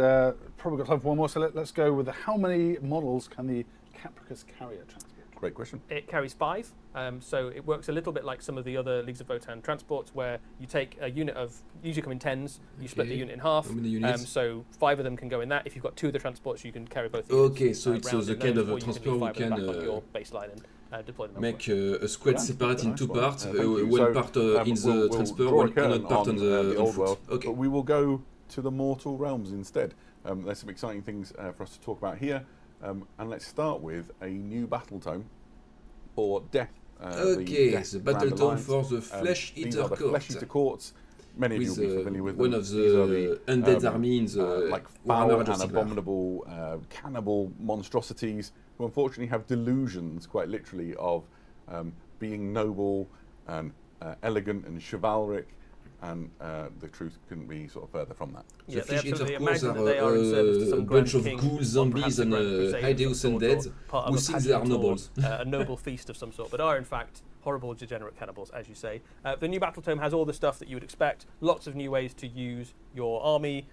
probably got time for one more, so let's go with how many models can the Capricus carrier transport? Great question. It carries 5, so it works a little bit like some of the other Leagues of Votan transports, where you take a unit of, usually come in 10s, you split the Okay. unit in half, How many units? so 5 of them can go in that. If you've got 2 of the transports, you can carry both the Okay, units, so it's round the in kind those, of a or you transport leave we 5 of them can back on your baseline and deploy them make elsewhere. a squad Yeah, separate in nice 2 one. parts. Thank you. One So, part in the we'll transport, draw a one curtain another part on the old foot. world. Okay. But we will go to the mortal realms instead. There's some exciting things for us to talk about here. And let's start with a new battle tome for Death. Okay, Death the Grand battle tome Alliance. for the Flesh These Eater are the Court. Flesh Eater Courts. Many of you with will be familiar with one them. of These are the undead army in the like Warhammer foul Age of and Sigmar. abominable cannibal monstrosities who unfortunately have delusions, quite literally, of being noble and elegant and chivalric, and the truth couldn't be sort of further from that. Yeah, The they Fish Eater, absolutely of course, imagine that they are in service to are a some bunch grand of king, ghouls, or zombies, perhaps a and grand crusade high of some deus sort, undead or part who of a think they are pageant or nobles. a noble feast of some sort, but are in fact horrible, degenerate cannibals, as you say. The new battle tome has all the stuff that you would expect. Lots of new ways to use your army,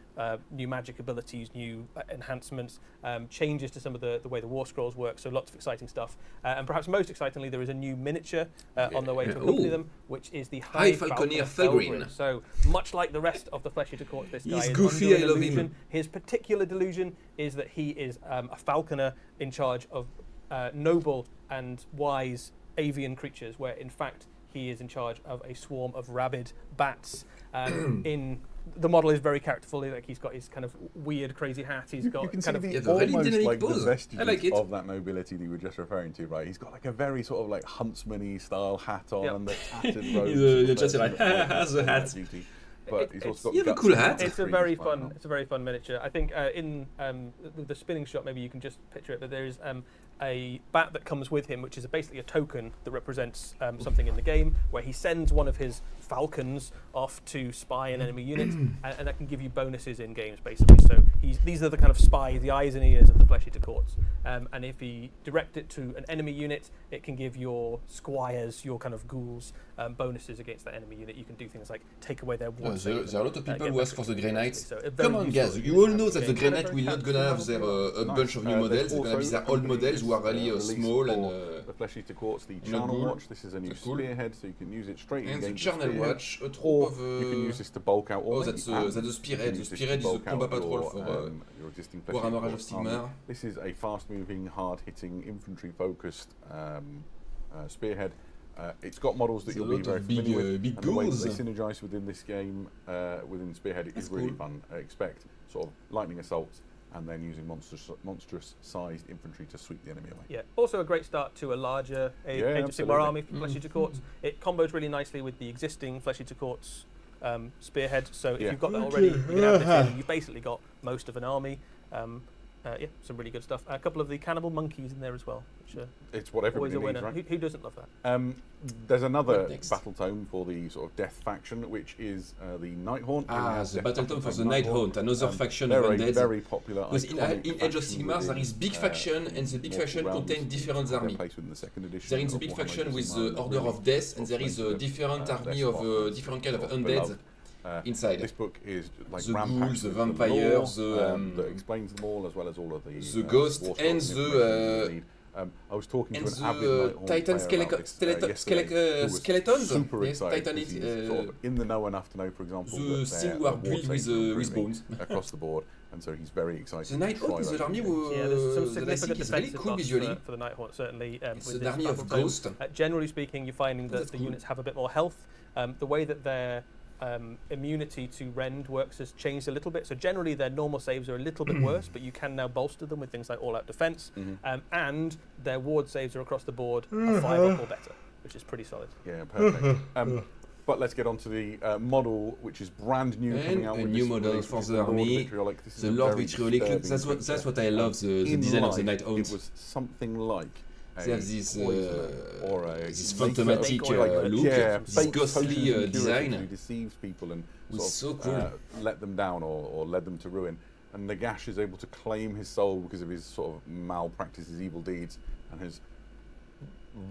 new magic abilities, new enhancements, changes to some of the way the war scrolls work. So lots of exciting stuff. And perhaps most excitingly, there is a new miniature on the way to accompany Ooh. them, which is the High High Falconer Felgrin. Felgrin. So much like the rest of the Flesh Eater Court, this guy He's is goofy, under I an love illusion. him. His particular delusion is that he is a falconer in charge of noble and wise avian creatures, where in fact he is in charge of a swarm of rabid bats. In the model is very characterful. Like he's got his kind of weird, crazy hat. He's got You can kind see of Yeah, the really almost dynamic like pose. the vestiges I like it. of that nobility that you were just referring to, right? He's got like a very sort of like huntsman-y style hat on Yep. and the tattered robes. You're of just person like, that has a hat. duty. But he's also got You have a guts cool and hat. guts It's a trees very as well. fun. It's a very fun miniature. I think in the spinning shot, maybe you can just picture it. But there is a bat that comes with him, which is basically a token that represents something in the game, where he sends one of his falcons off to spy an enemy unit, and that can give you bonuses in games, basically. So these are the kind of spy, the eyes and ears of the Flesh Eater Courts. And if you direct it to an enemy unit, it can give your squires, your kind of ghouls, bonuses against that enemy unit. You can do things like take away their war There saves are a lot of and, people get who ask better for the Grey Knights. So a very Come on, useful guys, you all know that the game. Grey Knight will not gonna have their a bunch of new models. They're gonna be their old models who are really small and the Flesh Eater Quartz, the not Charnel good. Watch. This is a new That's cool. spearhead, so you can use it straight in and the games. Charnel Watch, a Or troop of you can use this to bulk out. oh, or that's maybe the Spearhead. you The can use this to Spearhead is the bulk out combat patrol your, for your existing Flesh Eater Warhammer Age of Quartz army. Sigmar. This is a fast-moving, hard-hitting, infantry-focused spearhead. It's got models that There's a you'll be lot very of big, familiar with, big and the way that ghouls. they synergize within this game, within Spearhead, is That's really cool. fun. Expect sort of lightning assaults, and then using monstrous-sized infantry to sweep the enemy away. Yeah, also a great start to a larger Age of Sigmar absolutely. army for Flesh Eater Courts. It combos really nicely with the existing Flesh Eater Courts spearhead. So if Yeah. you've got that already, you can add this in. You've basically got most of an army. Yeah, some really good stuff. A couple of the cannibal monkeys in there as well, which are It's what always everybody a needs, winner. right? Who doesn't love that? There's another What next? battle tome for the sort of death faction, which is the Nighthaunt. Ah, Death the battle tome for the Nighthaunt. Nighthaunt, another faction They're of a undead. very popular. Because in iconic Age of faction Sigmar there within, is big faction, and the big Mortal faction Realms. contains different Their armies. place within the second edition There is a of big Warhammer faction Age of with Sigmar the Order really of Death, and there is a explains different their army spot of as different kind of sort of undead beloved. inside. This book is like The rampacked ghouls, the with vampires, lore, the, that explains them all, as well as all of the ghost war and scrolls the, information you need. I was talking to and an avid the Nighthaunt Titan player about this, yesterday, who was skeletons. super Yes, excited Titan because it, he's sort of in the know enough to know, for example, the that thing their who are war built saves with, are with improving bones. across the board, and so he's very excited. The to Nighthaunt try is those an army in who games. Yeah, there's some that I significant think is really defensive cool buffs visually. for the Nighthaunt, certainly. It's with an this army of battle tome. ghosts. Generally speaking, you're finding that That's the cool. units have a bit more health. The way that their immunity to rend works has changed a little bit. So generally, their normal saves are a little bit worse, but you can now bolster them with things like all-out defense, and their ward saves are across the board a 5 up or better, which is pretty solid. Yeah, perfect. But let's get on to the model, which is brand new, And coming out a with new this model release, for which is the Lord army. Vitriolic. This is The a Lord very Vitriolic, disturbing that's what I picture. love, the In design of the life, Nighthaunt. It was something like They have this poisoner or a this laser- phantomatic like, look, yeah, this fake ghostly potions and curative design. who deceives people and Was sort so of, cool. let them down or led them to ruin. And Nagash is able to claim his soul because of his sort of malpractice, his evil deeds, and has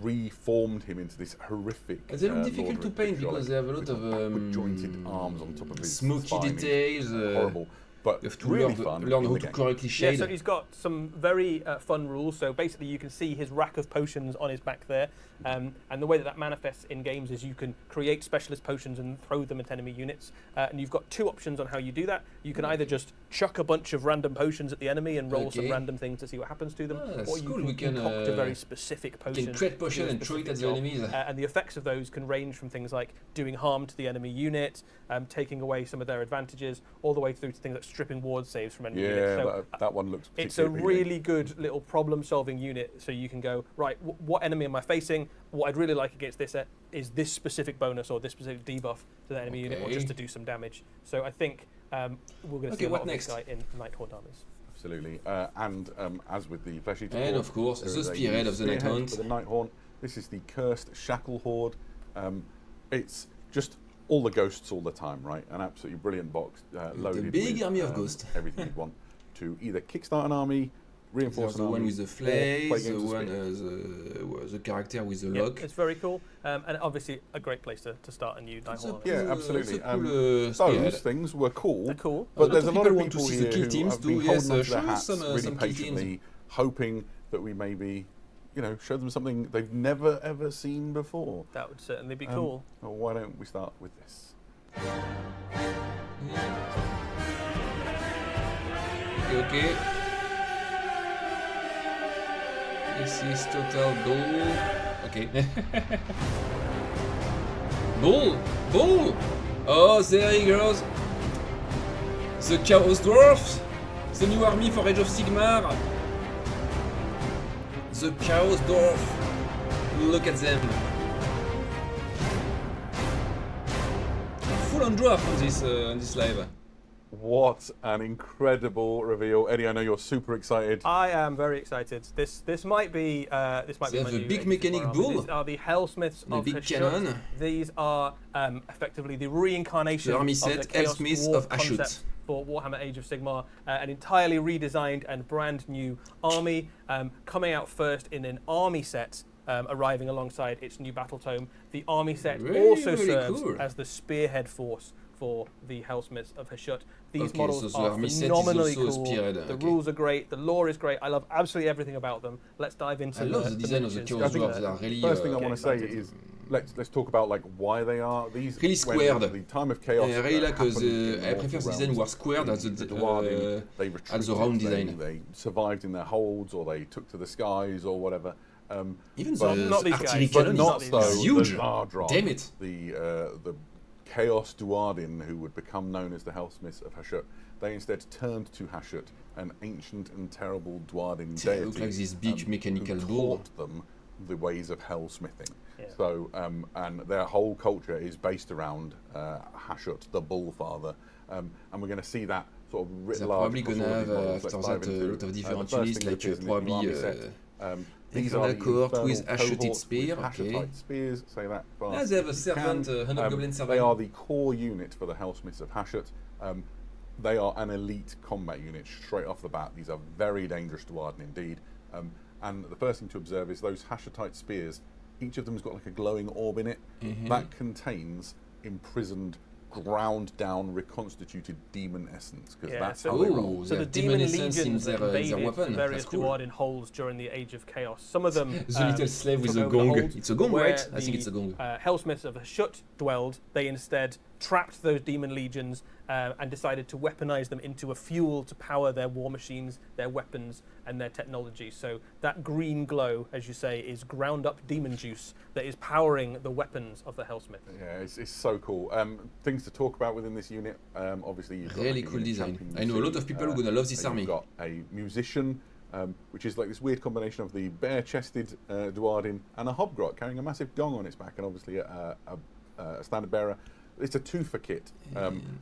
reformed him into this horrific. They look difficult Lord to paint Vitriolic because they have a lot with of backward jointed arms on top of his smoky spine. It's details. horrible, but You have to really fun. learn in how the to game. correctly Yeah, shade. so he's got some very fun rules. So basically, you can see his rack of potions on his back there. And the way that manifests in games is you can create specialist potions and throw them at enemy units. And you've got two options on how you do that. You can either just chuck a bunch of random potions at the enemy and roll some Okay. random things to see what happens to them. Ah, that's or you cool. can We can, concoct a very specific You potion. can create to do potion a and throw it specific at the job. enemies. And the effects of those can range from things like doing harm to the enemy unit, taking away some of their advantages, all the way through to things like stripping ward saves from enemy Yeah, units. So that one looks it's a particularly appealing. really good little problem-solving unit. So you can go, right, what enemy am I facing? What I'd really like against this is this specific bonus or this specific debuff to that enemy unit, or just to do some damage. So I think we're going to see a lot of this guy in Nighthorn armies. Absolutely. And as with the Flesh Eater And Horde, of course, there the is a Spearhead of the Spearhead Nighthorn. for the Nighthorn. This is the Cursed Shackle Horde. It's just all the ghosts all the time, right? An absolutely brilliant box loaded The big with army of ghosts. everything you want to either kickstart an army, reinforce There's an the army, one with the or play flays, the games of one Spear. the character with the Yeah, lock. it's very cool, and obviously a great place to start a new Nighthorn army. Yeah, absolutely. It's a cool, Spearhead. Those things were cool. They're cool. But A there's lot a of lot of people want to people see the here kill who teams have been too. holding Yes, onto show their hats some really kill teams. patiently, hoping that we maybe, show them something they've never ever seen before. That would certainly be cool. Well, why don't we start with this? Okay. This is total bull. Okay. Bull! Oh, there he goes. The Chaos Dwarfs. The new army for Age of Sigmar. The Chaos Dwarf. Look at them. Full on dwarf on this live. What an incredible reveal, Eddie! I know you're super excited. I am very excited. This might be They my have new a big Age of mechanic Sigmar army. bull. These are the Hellsmiths The of big Hashut. cannon. These are effectively the reincarnation The army of set the Chaos Hellsmiths Dwarf of Hashut. concept for Warhammer Age of Sigmar, an entirely redesigned and brand new army, coming out first in an army set. Arriving alongside its new battle tome. The army set Really, also really serves cool. as the spearhead force for the Hellsmiths of Hashut. These Okay, models so the are army set is phenomenally also a cool. spearhead, The okay. rules are great. The lore is great. I love absolutely everything about them. Let's dive into I love the design of the miniatures. Chaos I think Dwarfs. They are really First thing I get want to say excited. is let's talk about like why they are these. Really when squared. The time of chaos. I really like happened the. in I the prefer the realms. design were squared as The Dwarven, they at retreated, the round they- design. They survived in their holds, or they took to the skies, or whatever. Even But not the these guys, artillery but cannon not is so huge. the Zardron, Damn it. the Chaos Duardin, who would become known as the Hellsmiths of Hashut. They instead turned to Hashut, an ancient and terrible Duardin They deity, look like this big mechanical who bull. taught them the ways of hellsmithing. Yeah. So, and their whole culture is based around Hashut, the Bull Father, and we're going to see that sort of writ They're large. probably across gonna all have these models. after Let's dive that a into, lot of the different first units, thing that like appears in the new army probably. set. These Infernal are the cohort with infernal Hashutite cohorts spear, with okay. Hashutite spears. Say that fast. Ah, they have a as you servant, can. Hobgoblin They servant. are the core unit for the Hellsmiths of Hashut. They are an elite combat unit straight off the bat. These are very dangerous Duardin indeed. And the first thing to observe is those Hashutite spears. Each of them has got like a glowing orb in it. That contains imprisoned, ground down, reconstituted demon essence, because Yeah, that's so- how they roll. Ooh, So they the have demon essence in legions that their invaded weapon. the various That's cool. Duardin holds during the Age of Chaos. Some of them The little slave with took the over gong. holds, It's a gong, where right? I think it's a gong. Hellsmiths of Hashut dwelled. They instead trapped those demon legions and decided to weaponize them into a fuel to power their war machines, their weapons, and their technology. So that green glow, as you say, is ground up demon juice that is powering the weapons of the Hellsmith. Yeah, it's so cool. Things to talk about within this unit. Obviously, you've got Really like a cool unit design. champion I know a you lot see, of people who are gonna love this army. You've got a musician, which is like this weird combination of the bare-chested Duardin and a Hobgrot carrying a massive gong on its back, and obviously a standard bearer. It's a two-for kit.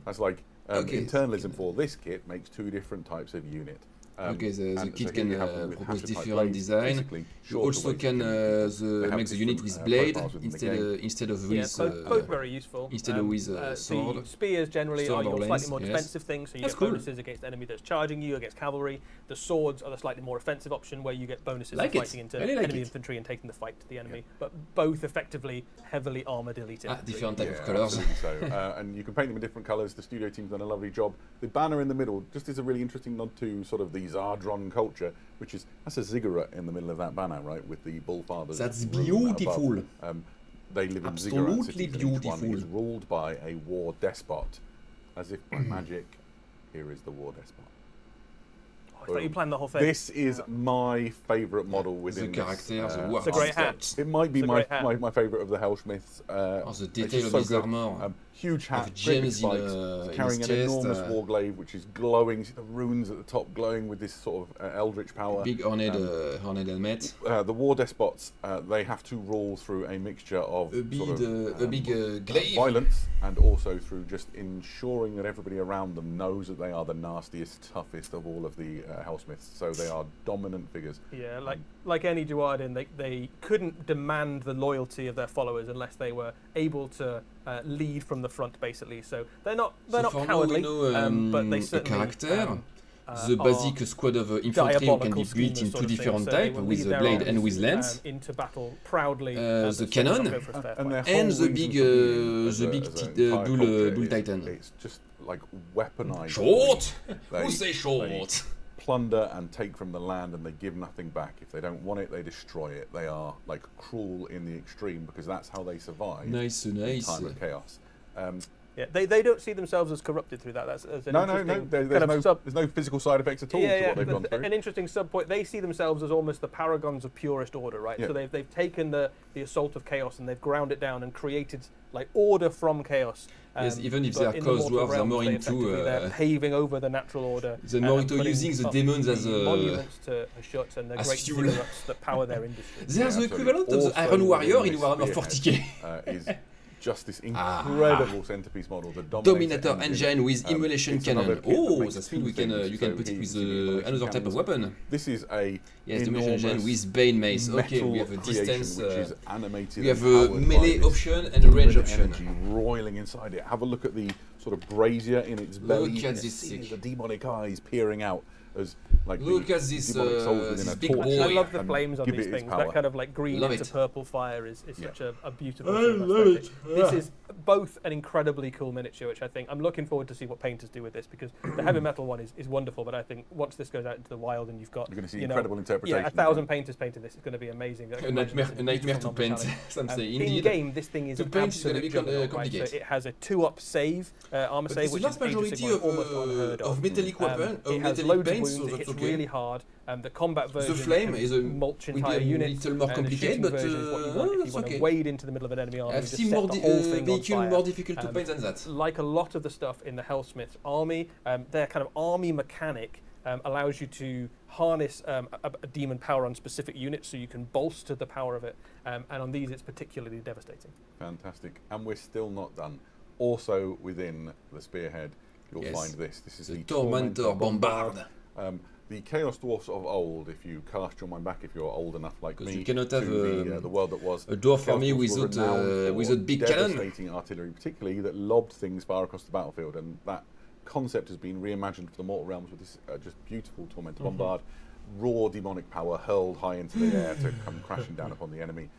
That's like Okay. internalism for this kit makes two different types of unit. Okay, the and kit so can here you have them with propose Hashutite different blades, design. basically You shorter also waist can than they have make the unit different, with blade profiles within the game. instead of Yeah, with both very useful. instead of with the sword. spears generally Sword are your or slightly lance, more yes. defensive things, so you That's get cool. bonuses against the enemy that's charging you, against cavalry. The swords are the slightly more offensive option, where you get bonuses Like for it. fighting into I really like enemy it. infantry and taking the fight to the enemy. But both effectively heavily armored elite. Different type Yeah, of colors. absolutely so, and you can paint them in different colours. The studio team's done a lovely job. The banner in the middle just is a really interesting nod to sort of the Zardron culture, which is that's a ziggurat in the middle of that banner, right, with the bull fathers. That's room above. beautiful. They live in Absolutely ziggurat cities, and each one beautiful. is ruled by a war despot, as if by magic. Here is the war despot. Oh thought you planned the whole thing. This is my favourite model The within character, this. the It's a great hat. Warhammer. It might be It's a my, great hat. my favourite of the Hellsmiths. The it's detail just of so his good. armor. Huge hat, With great big gems in, spikes, in carrying his an chest, enormous warglaive, which is glowing. See the runes at the top glowing with this sort of eldritch power. Big horned helmet. The war despots, they have to rule through a mixture of A big, sort of, a big glaive. violence and also through just ensuring that everybody around them knows that they are the nastiest, toughest of all of the Hellsmiths. So they are dominant figures. Yeah, like any Duardin, they couldn't demand the loyalty of their followers unless they were able to lead from the front, basically. So they're not for cowardly, now we know but they a certainly character. The are basic squad of infantry can diabolical be built schemers in sort two of thing. different So they types, will with lead the their blade armies, and with lance. into battle proudly. The so cannon. not go for a fair And their fight. whole And the reason big, for being the as a- big as an bull, entire culture bull is titan. It's just like weaponized. Short! They- Who say they short? plunder and take from the land, and they give nothing back. If they don't want it, they destroy it. They are like cruel in the extreme because that's how they survive Nice, in nice. time of chaos. Yeah, they don't see themselves as corrupted through that. That's an No, interesting there's kind of there's no physical side effects at all to what they've gone through. An interesting sub-point. They see themselves as almost the paragons of purest order, right? Yeah. So they've taken the assault of chaos and they've ground it down and created like order from chaos. Yes, even if they but are in the caused mortal dwarves, they're realms, more they into, effectively, they're paving over the natural order. They're more and into putting using the up demons as monuments to Hashut and the as great fuel. ziggurats that power their industry. There's the absolutely. equivalent of Also the Iron Warrior in within Warhammer this 40k. Is just this incredible centerpiece model, the Dominator engine with immolation it's another cannon. kit that Oh, makes that's two cool. You can things. you can So put it he's with using immolation another type of cannons. weapon. This is a Yes, domination engine enormous with Bane mace. Okay, we metal have a creation, distance. which is animated. We have and a powered melee by this option and a range different option. energy roiling inside it. Have a look at the sort of brazier in its belly. Look at and this see sick. the demonic eyes peering out as like Look the at this, demonic souls within this a big torch. boy. I love the and flames on give these it its things. power. That kind of like green Love into it. purple fire is Yeah. such a beautiful I sort of love aesthetic. it. This is both an incredibly cool miniature, which I think I'm looking forward to see what painters do with this, because the heavy metal one is wonderful, but I think once this goes out into the wild and you've got You're going to see you know, incredible interpretation. yeah, 1,000 painters painting this, it's going to be amazing. A nightmare to paint. Some say In indeed. game, this thing is To an paint is gonna absolute be juggernaut, right? complicated. So it has a 2-up save, armor But save, there's a which large is Age of majority Sigmar almost unheard of metallic weapon, it of has metallic loads of paints, wounds, so it that's hits okay. really hard. The combat version flame can is a mulch will entire be a units. little more and the complicated, shooting but version is what you want if you that's want okay. to wade into the middle of an enemy army. I've and just seen set more the whole thing on vehicle fire. more difficult to paint than that. Like a lot of the stuff in the Hellsmiths army, their kind of army mechanic allows you to harness a demon power on specific units, so you can bolster the power of it. And on these, it's particularly devastating. Fantastic. And we're still not done. Also within the spearhead, you'll Yes. find this. This is The the Tormentor Bombard. The Chaos Dwarfs of old, if you cast your mind back, if you're old enough like 'Cause me, you cannot to have the world that was. a dwarf Chaos army Dwarfs were without, renowned for without big cannon. devastating artillery, particularly that lobbed things far across the battlefield, and that concept has been reimagined for the Mortal Realms with this just beautiful Tormentor Bombard, raw demonic power hurled high into the air to come crashing down upon the enemy.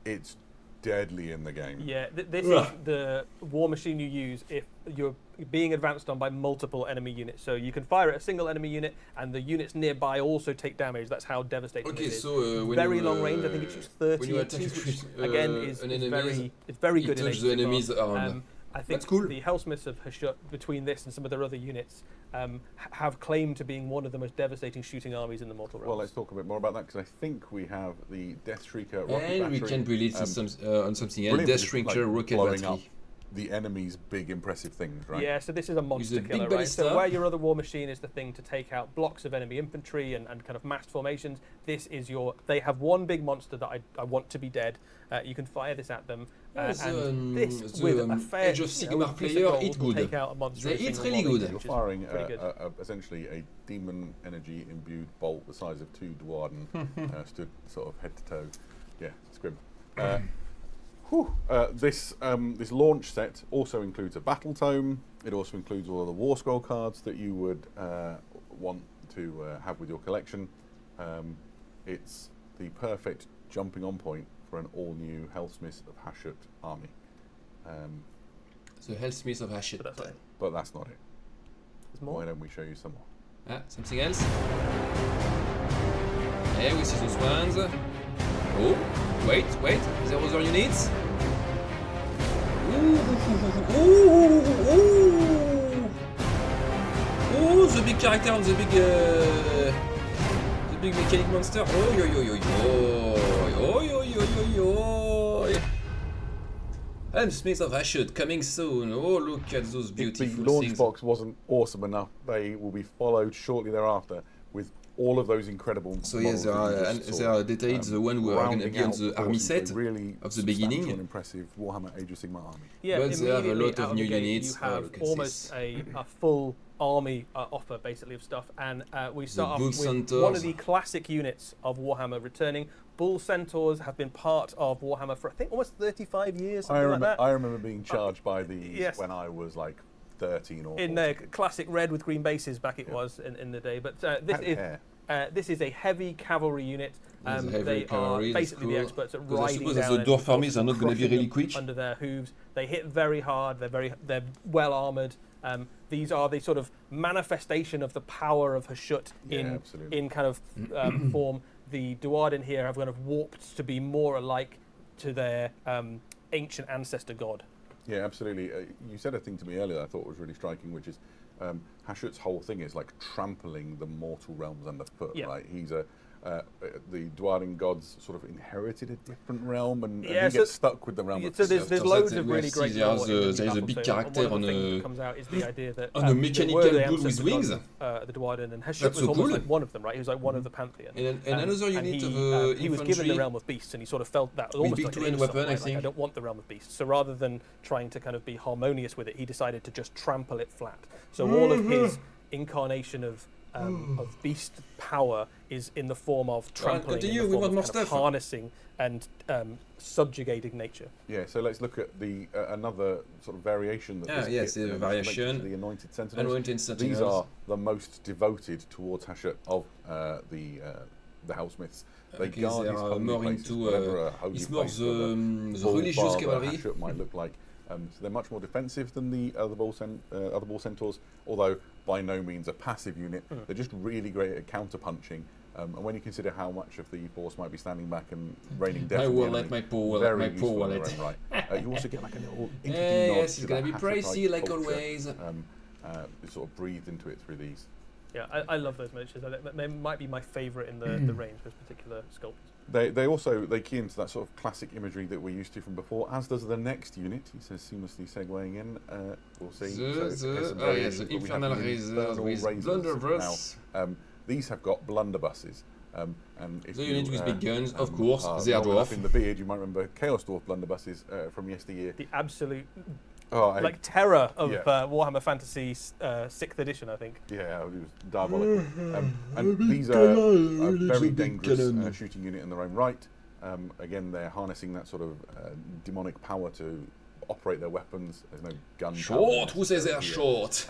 It's deadly in the game. Yeah, this is the war machine you use if you're being advanced on by multiple enemy units. So you can fire at a single enemy unit, and the units nearby also take damage. That's how devastating Okay, it is. so when Very you, long range. I think it shoots when you 30 attack which with, again is an very enemy, it's very you good in touch Age the of Sigmar. enemies around. I think That's cool. the Hellsmiths of Hashut, between this and some of their other units, have claim to being one of the most devastating shooting armies in the Mortal Realms. Well, let's talk a bit more about that, because I think we have the Death Shrieker rocket And we battery, can build it on something else. brilliant Death for just, Shrinker rocket blowing battery. up the enemy's big impressive things, right? Yeah, so this is a monster a big killer, right? ballista. So where your other war machine is the thing to take out blocks of enemy infantry and kind of massed formations, this is your... They have one big monster that I want to be dead. You can fire this at them. And this, with a fair Age of piece Sigmar of player, gold, it will good. take out a monster They in a eat single really volley, good. You're which is firing pretty good. essentially a demon energy imbued bolt the size of 2 Dwarden, stood sort of head to toe. Yeah, it's grim. This launch set also includes a battle tome. It also includes all of the war scroll cards that you would want to have with your collection. It's the perfect jumping on point for an all-new Hellsmiths of Hashut army. The Hellsmith of Hashut. But that's right. But that's not it. There's more. Why don't we show you some more? Something else? Yeah, we see those ones. Oh, wait, there was other units. Ooh. Oh, the big character on the big mechanic monster. Oh, yo, yo, yo, yo. Oh, yo, yo, yo, yo. Helmsmith of Ashut coming soon. Oh, look at those beautiful If the launch things. box wasn't awesome enough, they will be followed shortly thereafter with all of those incredible. So yes, there are details. The one who are going to be on the army set really of the beginning. and impressive Warhammer Age of Sigmar army. Yeah, But they have a immediately lot of out the new gate, units. You have look at almost this. a full army offer, basically, of stuff. And we start off Bull with Centaurs. one of the classic units of Warhammer returning. Bull Centaurs have been part of Warhammer for, I think, almost 35 years, something like that. I remember being charged by these yes. when I was like 13 or 14. In their classic red with green bases back it was in the day. But this is a heavy cavalry unit. They are basically the experts at riding down the dwarf armies are not going to be crushing really them quick. under their hooves. They hit very hard. They're well armored. These are the sort of manifestation of the power of Hashut in kind of form. The Duardin here have kind of warped to be more alike to their ancient ancestor god. Yeah, absolutely. You said a thing to me earlier that I thought was really striking, which is Hashut's whole thing is like trampling the mortal realms underfoot, right? He's the Duardin gods sort of inherited a different realm, and he gets stuck with the realm. So there's loads of really great. There's a big character on that comes out is the idea that on a mechanical bull with wings. The Duardin and Hashut was almost like one of them, right? He was like one of the pantheon. And another unit of he was given the realm of beasts, and he sort of felt that almost like an insult, weapon, right? I don't want the realm of beasts. So rather than trying to kind of be harmonious with it, he decided to just trample it flat. So all of his incarnation of beast power is in the form of trampling, in the form of kind of harnessing and subjugating nature. Yeah, so let's look at the another sort of variation. The variation. The Anointed Sentinels. These are the most devoted towards Hashut of the Hellsmiths. They guard his holy places, whatever a holy place the religious cavalry. Hashut might look like. So they're much more defensive than the other Bull Centaurs, although by no means a passive unit. They're just really great at counter-punching. And when you consider how much of the force might be standing back and raining death, my poor wallet. Right. You also get like a little interesting nod yes, to it's going to be pricey like culture. always. It's sort of breathed into it through these. Yeah, I love those miniatures. They might be my favourite in the range, those particular sculptures. They key into that sort of classic imagery that we're used to from before, as does the next unit. He says seamlessly segueing in. We'll see. The Infernal Razors with blunderbuss. Now, these have got blunderbusses. And if the unit with big guns, of course, they are dwarf. In the beard, you might remember Chaos Dwarf blunderbusses from yesteryear. The absolute terror of Warhammer Fantasy 6th edition, I think. Yeah, it was diabolical. And these are a very dangerous shooting unit in their own right. Again, they're harnessing that sort of demonic power to operate their weapons. There's no gun. Short! Who says they're short?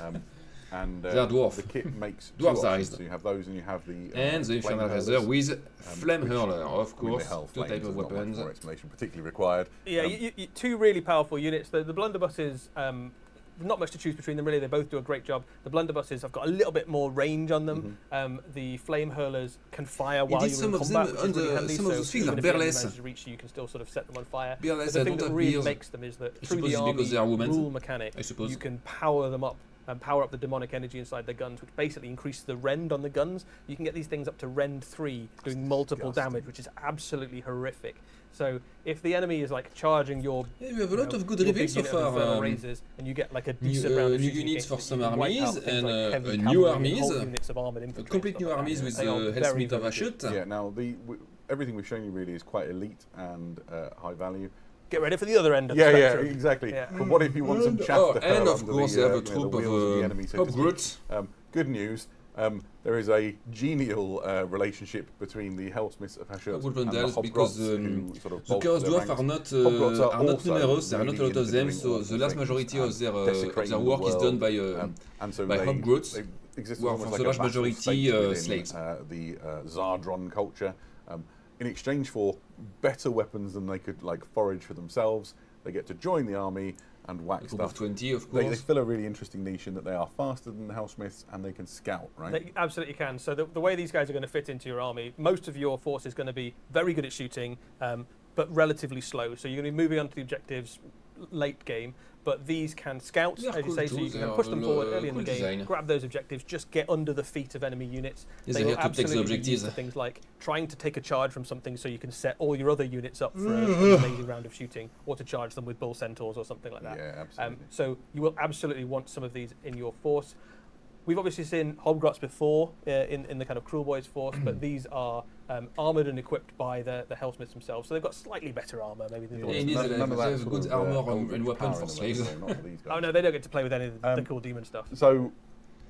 And they are dwarf. The kit makes two dwarf options. sized. So you have those, and you have the Infernal Razor with Flame Hurler, of course. Two types of weapons. More explanation particularly required. Yeah, two really powerful units. The blunderbusses, not much to choose between them really. They both do a great job. The blunderbusses have got a little bit more range on them. The flame hurlers can fire while you're in combat, which is really handy. Some of those things are even if bearless. the enemy manages to reach you can still sort of set them on fire. Bearless, the thing that really makes them is that through the army rule mechanic, you can power them up. And power up the demonic energy inside their guns, which basically increases the rend on the guns. You can get these things up to rend 3, doing multiple damage, which is absolutely horrific. So if the enemy is like charging your, you have a lot of good reveals so far. Razors, and you get like a decent round of new units for some armies and like new armies, complete new armies with Hellsmith of Hashut. Yeah, now everything we've shown you really is quite elite and high value. Get ready for the other end of the spectrum. Yeah, exactly. Yeah. But what if you want some chaff to and of course they have a troop of Hobgroots. Good news. There is a genial relationship between the Hellsmiths of Hashut and the because the Chaos Dwarf are not numerous, there are not a lot of them, so the large majority of their work is done by Hobgroots, who are for the large majority slaves. The Zardron culture. In exchange for better weapons than they could like forage for themselves, they get to join the army and whack stuff. 20, of course. They fill a really interesting niche in that they are faster than the Hellsmiths and they can scout, right? They absolutely can. So the way these guys are going to fit into your army, most of your force is going to be very good at shooting, but relatively slow. So you're going to be moving onto the objectives late game. But these can scout, They are as you cool say, so too. you They can are push them forward early in the cool game, design. grab those objectives, just get under the feet of enemy units. Yes, They they will have to take the absolutely be used objectives. for things like trying to take a charge from something so you can set all your other units up for an amazing round of shooting, or to charge them with bull centaurs or something like that. Yeah, absolutely. So you will absolutely want some of these in your force. We've obviously seen Hobgrots before in the kind of Cruel Boys force, but these are armoured and equipped by the Hellsmiths themselves, so they've got slightly better armour maybe than the Yeah, Dwarves. indeed, they None of that have sort good of, armor and eldritch weapons power for in the slaves. way, not for these guys. Oh no, they don't get to play with any of the cool demon stuff. So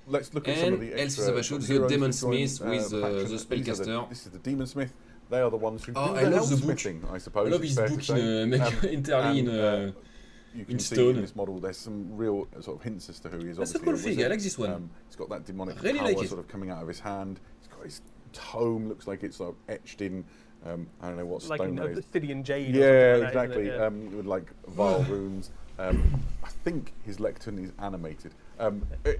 let's look at some of And the else extra of the heroes Demon who join, Smith with the faction. the These are Spellcaster. This is the Demon Smith. They are the ones who do Oh, the I love the book. hellsmithing, I suppose. I love it's his fair to book say. entirely in and, you can in see stone. in this model there's some real sort of hints as to who he is. That's a Obviously cool a figure. wizard. I like this one. He's got that demonic Really power like it. sort of coming out of his hand. He's got his tome, looks like it's sort of etched in, I don't know what Like stone that is. Obsidian Jade. Yeah, or something like exactly. That, isn't it? With like vile runes. I think his lectern is animated.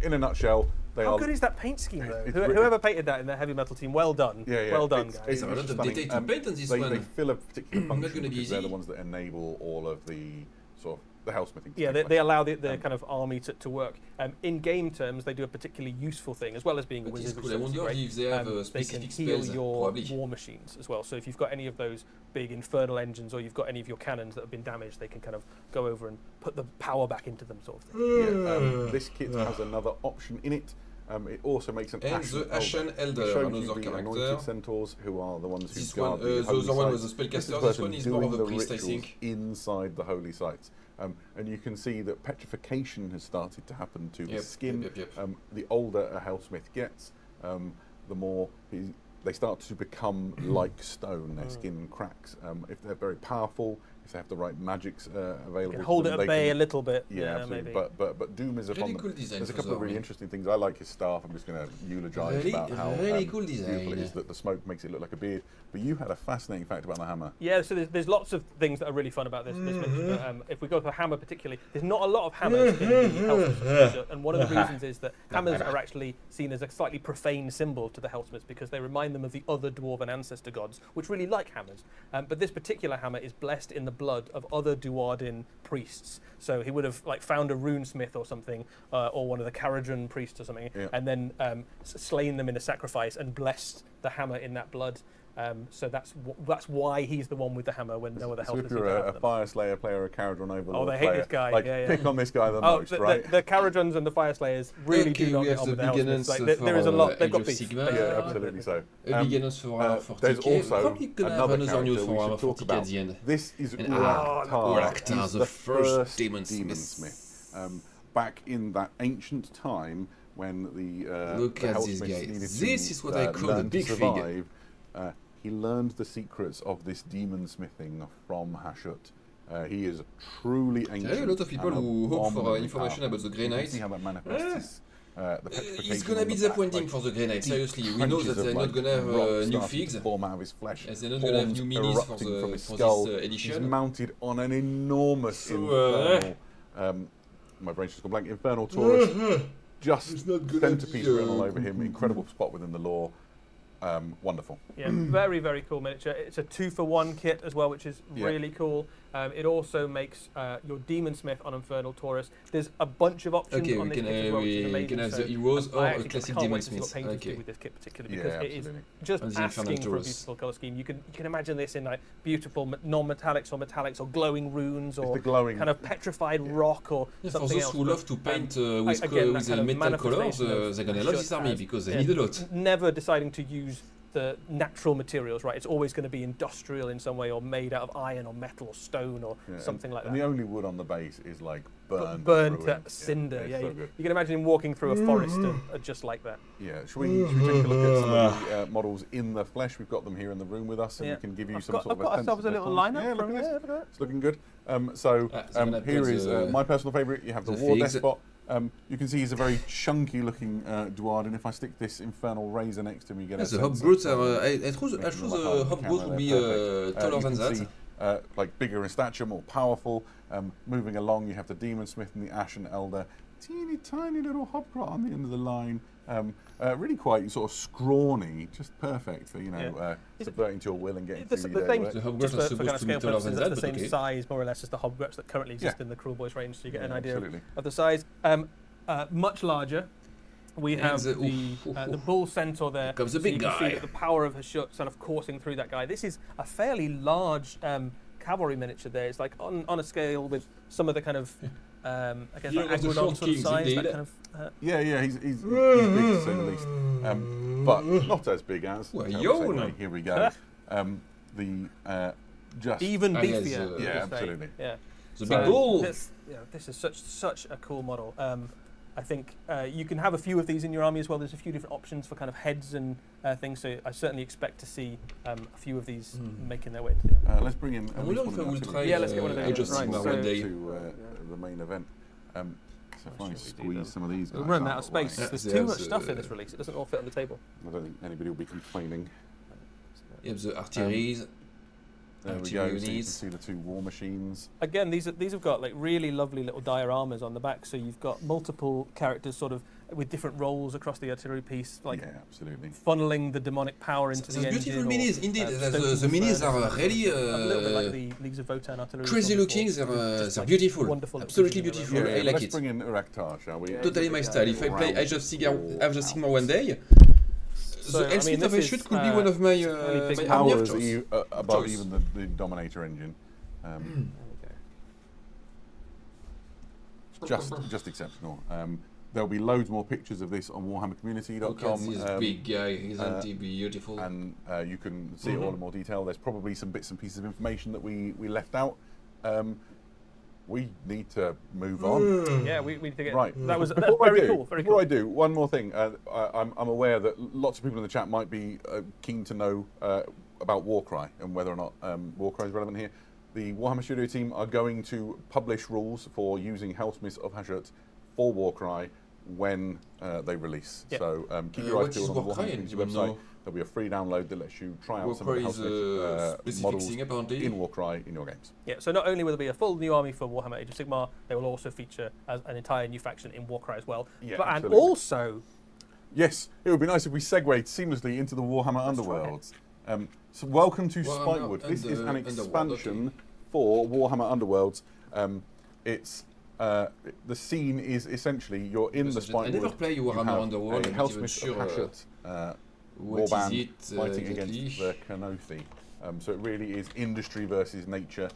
In a nutshell, they How are. good is that paint scheme though? It's Whoever painted that in the heavy metal team, well done. Yeah. Well done, It's- guys. There's a lot of stunning. detail to paint on this They one. fill a particular Not function gonna be because they're the easy. ones that enable all of the sort of the hellsmithing. to Yeah, take they place. allow the kind of army to work. In game terms, they do a particularly useful thing, as well as being a Which is wizard. cool. which I is wonder obviously if they have great. They specific can heal spells, your probably. war machines as well. So if you've got any of those big infernal engines, or you've got any of your cannons that have been damaged, they can kind of go over and put the power back into them, sort of thing. Yeah, this kit has another option in it. It also makes an And Ashen the Ashen Elder, It shows another you the character. anointed centaurs, who are the ones who This guard one, the the holy other one was sites. the This is spellcaster. the This one person is more of doing a the priest, I rituals think. inside the holy sites. And you can see that petrification has started to happen to his skin. Yep. The older a hellsmith gets, the more they start to become like stone. Their skin cracks. If they're very powerful, if they have the right magics available, You can hold to it them, at they bay can- a little bit. Yeah, absolutely. maybe. But Doom is Really upon cool them. design There's a for couple of the really army. interesting things. I like his staff. I'm just going to eulogise Really- about how really cool beautiful it design. is that the smoke makes it look like a beard. But you had a fascinating fact about the hammer. Yeah, so there's lots of things that are really fun about this miniature. But, if we go for hammer particularly, there's not a lot of hammers in the Hellsmiths miniature, and one of the reasons is that hammers are actually seen as a slightly profane symbol to the Hellsmiths because they remind them of the other dwarven ancestor gods, which really like hammers. But this particular hammer is blessed in the blood of other Duardin priests. So he would have like found a runesmith or something, or one of the Caradron priests or something, Yeah. and then slain them in a sacrifice and blessed the hammer in that blood. So that's why he's the one with the hammer when no other So Hellsmiths if seem you're to a have them. Fire Slayer player, a Caradron Overlord Oh, they hate player, this guy. like, Yeah. pick on this guy the Oh, most, right? the Caradrons and the Fire Slayers really Okay, do not we get have on the with the big Hellsmiths. announcement Like, there is a for, lot. They've Age got of beef. Sigmar. basically. Yeah, absolutely so. Beginners for There's 40k. also Probably gonna have another another character new we for should talk 40k about. at the end. This is And Uraktar. Uraktar, He's the first demon smith. Back in that ancient time when the Look at this Hellsmiths guy. needed This to, is what I call learn the to big fig. survive, he learned the secrets of this demon smithing from Hashut. He is truly ancient. There are a lot of people and who hope for abominably information powerful. about the Grey You can Knight. see how that manifests. The It's petrification gonna on be the back, disappointing like, for the Grey Knight. deep Seriously, we know trenches that of, they're like, not gonna have rock new starting to figs. form out of his flesh. As they're not gonna have Horns new minis for erupting from his this skull. edition. He's mounted on an enormous So, infernal. My brain's just gone blank. Infernal Taurus. Just not gonna centerpiece be, written all over him. Incredible spot within the lore. Wonderful. Yeah, very, very cool miniature. It's a 2-for-1 kit as well, which is Yeah. really cool. It also makes your Demon Smith on Infernal Taurus. There's a bunch of options Okay, on we this can kit as well, which is we amazing. can have So the heroes I or a actually classic can't demon wait to see what smith. painters do Okay. with this kit particularly Yeah, because it is absolutely. just And the Infernal asking for a Taurus. beautiful colour scheme. You can imagine this in like beautiful non-metallics or metallics or glowing runes It's or the glowing. kind of petrified rock or Yeah, for something those else. who but, love to paint with, again, that with kind of metal colors, manifestation of they're gonna love this Hashut army as- because they yeah, need a lot. never deciding to use the natural materials, right? It's always going to be industrial in some way or made out of iron or metal or stone or Yeah, something like and that. the only wood on the base is like burned Burnt through to it. cinder. it's Yeah, so you, good. you can imagine him walking through a forest just like that. Yeah, should we take a look at some of the models in the flesh? We've got them here in the room with us, and Yeah. we can give you I've some got, sort I've of got sense ourselves a of their little forms. lineup. Yeah, look from at this. look at that. It's looking good. So I'm gonna Here put is the- my personal favourite. You have the the War figs. Despot. You can see he's a very chunky-looking Duard, and if I stick this infernal razor next to him, you get Yes, a the sense Hobgroats of, are. I thought the Hobgroats would be taller you than can see, that. like bigger in stature, more powerful. Moving along, you have the Demon Smith and the Ashen Elder. Teeny tiny little Hobgrot on the end of the line. really quite sort of scrawny, just perfect for subverting to your will and getting The through your same, day. The hobgrats just are for supposed kind of to be scale taller purposes, than that's that, the but same okay. size, more or less, as the hobgrats that currently exist Yeah. in the Cruel Boys range, so you get an idea Absolutely. of the size. Much larger. We And have the- the bull centaur there. comes the so big you can guy. see that the power of Hashut kind of coursing through that guy. This is a fairly large cavalry miniature there. It's like on a scale with some of the kind of, I guess, Yeah, like of the Agrodon short sort of kings, size, that indeed. kind of... Yeah, he's big to say the least, but not as big as. Well, I would yo, say. no. Here we go. Just even Ah, yes, beefier. yeah, would say. absolutely. Yeah. The So big bull. This is such a cool model. I think you can have a few of these in your army as well. There's a few different options for kind of heads and things. So I certainly expect to see a few of these making their way into the army. Let's bring in. I at wonder least if I one will of the try Yeah, let's get one of those. Age of Right, Sigmar so- one day. to the main event. So if I squeeze some of these guys We'll run out of the way, space. Yeah, There's there's, too much stuff in this release. It doesn't all fit on the table. I don't think anybody will be complaining. You have the artilleries. There we go. So you can see the two war machines. Again, these have got like really lovely little dioramas on the back. So you've got multiple characters sort of with different roles across the artillery piece, like Yeah, absolutely. funneling the demonic power into the There's engine. beautiful or, minis, indeed. stoking The minis furnace. are really A little bit like the Leagues of Votan artillery. crazy we saw looking. before. They're Just, like, beautiful. wonderful. Absolutely little pieces beautiful. in a row. I like let's it. bring in Uraktar, shall we? Totally my style. If I play Age of Sigmar one day, So, the Elsmith of this Hashut is, could be one of my fairly big my army of Powers choice. above Choice. even the Dominator engine. Just exceptional. There'll be loads more pictures of this on Look at WarhammerCommunity.com. this big guy. Isn't he beautiful? And you can see it all in more detail. There's probably some bits and pieces of information that we left out. We need to move on. Yeah, we need to get Right. That's Before I very do, cool. Very before cool. I do, one more thing. I'm aware that lots of people in the chat might be keen to know about Warcry and whether or not Warcry is relevant here. The Warhammer Studio team are going to publish rules for using Hellsmiths of Hashut for Warcry when they release. Yep. So keep your eyes what is peeled on the Warcry? Warhammer I Community don't website. know. There'll be a free download that lets you try out some of Warcry the is a Hellsmith specific models thing apparently. in Warcry in your games. Yeah, so not only will there be a full new army for Warhammer Age of Sigmar, they will also feature as an entire new faction in Warcry as well. Yeah, and absolutely. also, Yes, it would be nice if we segued seamlessly into the Warhammer Underworlds. So welcome to Warhammer Spikewood. This is an Underworld, expansion for Warhammer Underworlds. The scene is essentially you're in the Because I never Spikewood. play You Warhammer have Underworld. a I'm not even Hellsmith of sure Hashut what is warband it fighting exactly. against the Kenothi. So it really is industry versus nature.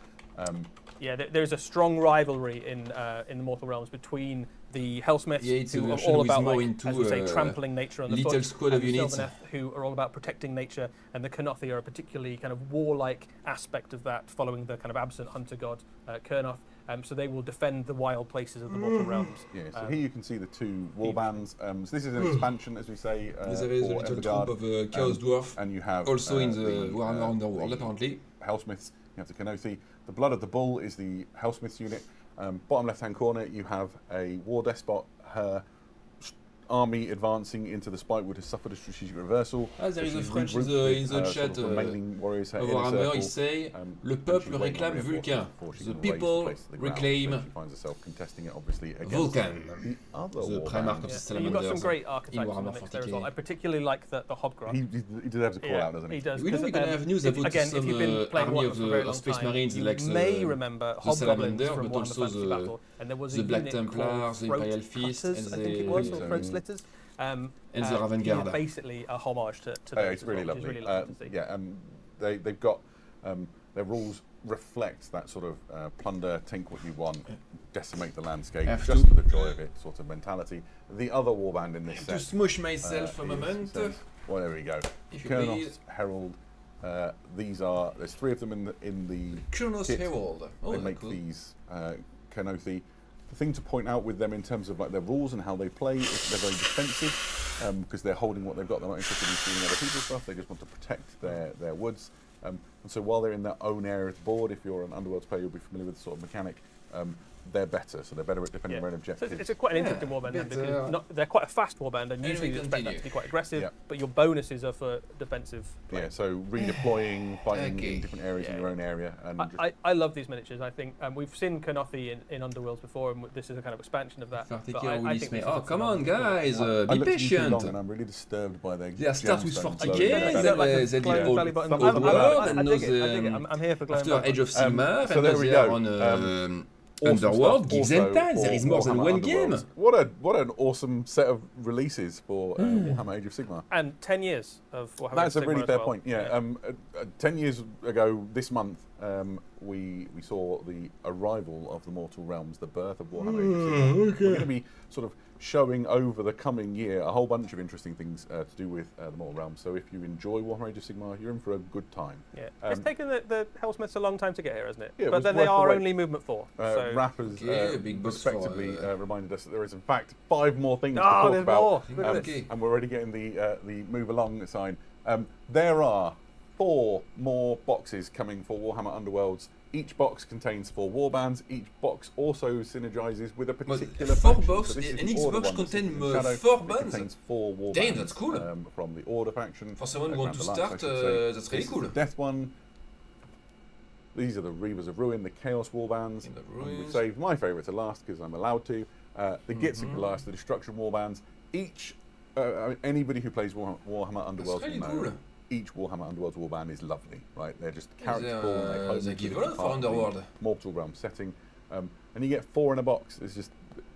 yeah, there's a strong rivalry in the Mortal Realms between the Hellsmiths, Yeah, it's a who are version all who is about, more like, into, as we say, trampling nature on the little foot, squad and of the units. Sylvaneth, who are all about protecting nature, and the Kenothi are a particularly kind of warlike aspect of that, following the kind of absent hunter god Kurnoth. So they will defend the wild places of the Mortal Realms. Yeah, so here you can see the two warbands. So this is an expansion, as we say, There is for a little Emberguard. troop of Chaos Dwarf. And you have Also in the Warhammer Underworld, the apparently. Hellsmiths, you have the Kenothi. The Blood of the Bull is the Hellsmiths unit. Bottom left-hand corner, you have a War Despot. Her army advancing into the Spikewood has suffered a strategic reversal. Ah, there So is a she's French in regrouped the with her chat. sort of remaining warriors, her Of inner Warhammer, circle, il say and le she's peuple waiting on réclame reinforcements Vulcain. before she The can raise people place to the ground. reclaim So she finds herself contesting it, obviously, against Vulcan. the other The warband. Primarch of Yeah. the And you've got some Salamanders. great archetypes in the Warhammer mix there as 40K. well. I particularly like the Hobgrot. He deserves a call out, doesn't he? He does. We know 'cause, we're gonna have news about again, some if you've been playing army Warhammer of for a very the long Space time, Marines, you like may remember the Hobgoblins Salamander, from but Warhammer also Fantasy the- Battle, and there was the a Black unit Templars, called the Throat Imperial Fist, Cutters, and I think it the- was, or Throat Slitters. And the Raven yeah, Guard. basically a homage to Oh, those it's as really well, which lovely. is really lovely to see. Yeah, and they've got their rules reflect that sort of plunder, take what you want, decimate the landscape, Have just to. for the joy of it sort of mentality. The other warband in this To set. smush myself a is- moment. says- well, there we go. If you Kurnoth's please. Herald. There's three of them in the Kronos kit. Herald. Oh, they that's make cool. these Kenothi. The thing to point out with them in terms of like their rules and how they play is they're very defensive because they're holding what they've got. They're not interested in stealing other people's stuff. They just want to protect their woods. And so while they're in their own area of the board, if you're an Underworlds player, you'll be familiar with the sort of mechanic. they're better. So they're better at defending their own So objectives. it's quite an interesting warband then, because they're quite a fast warband, and usually you expect that to be quite aggressive, but your bonuses are for defensive play. Yeah, so redeploying, fighting in different areas in your own area. And I love these miniatures. I think we've seen Kanothi in Underworlds before, and this is a kind of expansion of that. But I think this is come on, guys, I be looked at them too long patient. and I'm really disturbed by their They start with gemstones. 40 So, games, yeah, they did old belly button. world, I and dig those, it. I dig it. I'm here for glowing after belly Age of Sigmar, so and there we they are go. on awesome Underworld, stuff Gives also and Takes, for there is more than Warhammer one game. Underworlds. What an awesome set of releases for Warhammer Age of Sigmar. And 10 years of Warhammer. That's a Sigmar really as fair well. point. Yeah, 10 years ago this month, we saw the arrival of the Mortal Realms, the birth of Warhammer Age of Sigmar. We're going to be sort of showing over the coming year a whole bunch of interesting things to do with the Mortal Realms. So if you enjoy Warhammer Age of Sigmar, you're in for a good time. Yeah, it's taken the Hellsmiths a long time to get here, hasn't it? Yeah, it but was then they worth the are wait. only movement 4. So Rappers big books for, respectively reminded us that there is in fact 5 more things to Oh, talk there's about. more. Look at this. And we're already getting the move along sign. There are 4 more boxes coming for Warhammer Underworlds. Each box contains 4 warbands. Each box also synergizes with a particular 4 faction. box, So this is and the each Order box one that's in contains Shadow. 4 It bands. contains 4 warbands. Damn, that's cool. From the Order faction. For someone who wants to Grand Alliance, start, I should say. that's really This is cool. the Death one. These are the Reavers of Ruin, the Chaos warbands. In the And we ruins. saved my favourite to last because I'm allowed to. The Gitzik last, the Destruction warbands. Each, anybody who plays Warhammer Underworlds really will know cool. each Warhammer Underworlds warband is lovely, right? They're just They characterful. And they home they into give a a lot different for part of the Underworld. Mortal Realm setting, and you get 4 in a box.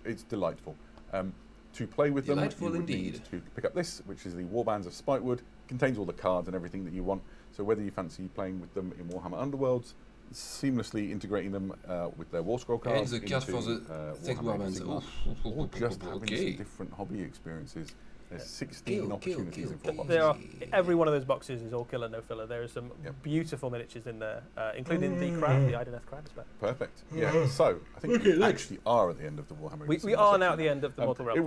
It's delightful. To play with them, Delightful you would indeed. need to pick up this, which is the Warbands of Spitewood. Contains all the cards and everything that you want. So whether you fancy playing with them in Warhammer Underworlds, seamlessly integrating them with their War Scroll cards And the card for the text Warhammer Age of warbands. Sigmar, or just having Okay. some different hobby experiences. There's 16 opportunities in 4 boxes. There are every one of those boxes is all killer, no filler. There are some Yep. beautiful miniatures in there, including the crab, the Ideneth crab. Perfect. Yeah. So I think we actually are at the end of the Warhammer. Age of We Sigmar are section now at the end of the Mortal Realms. It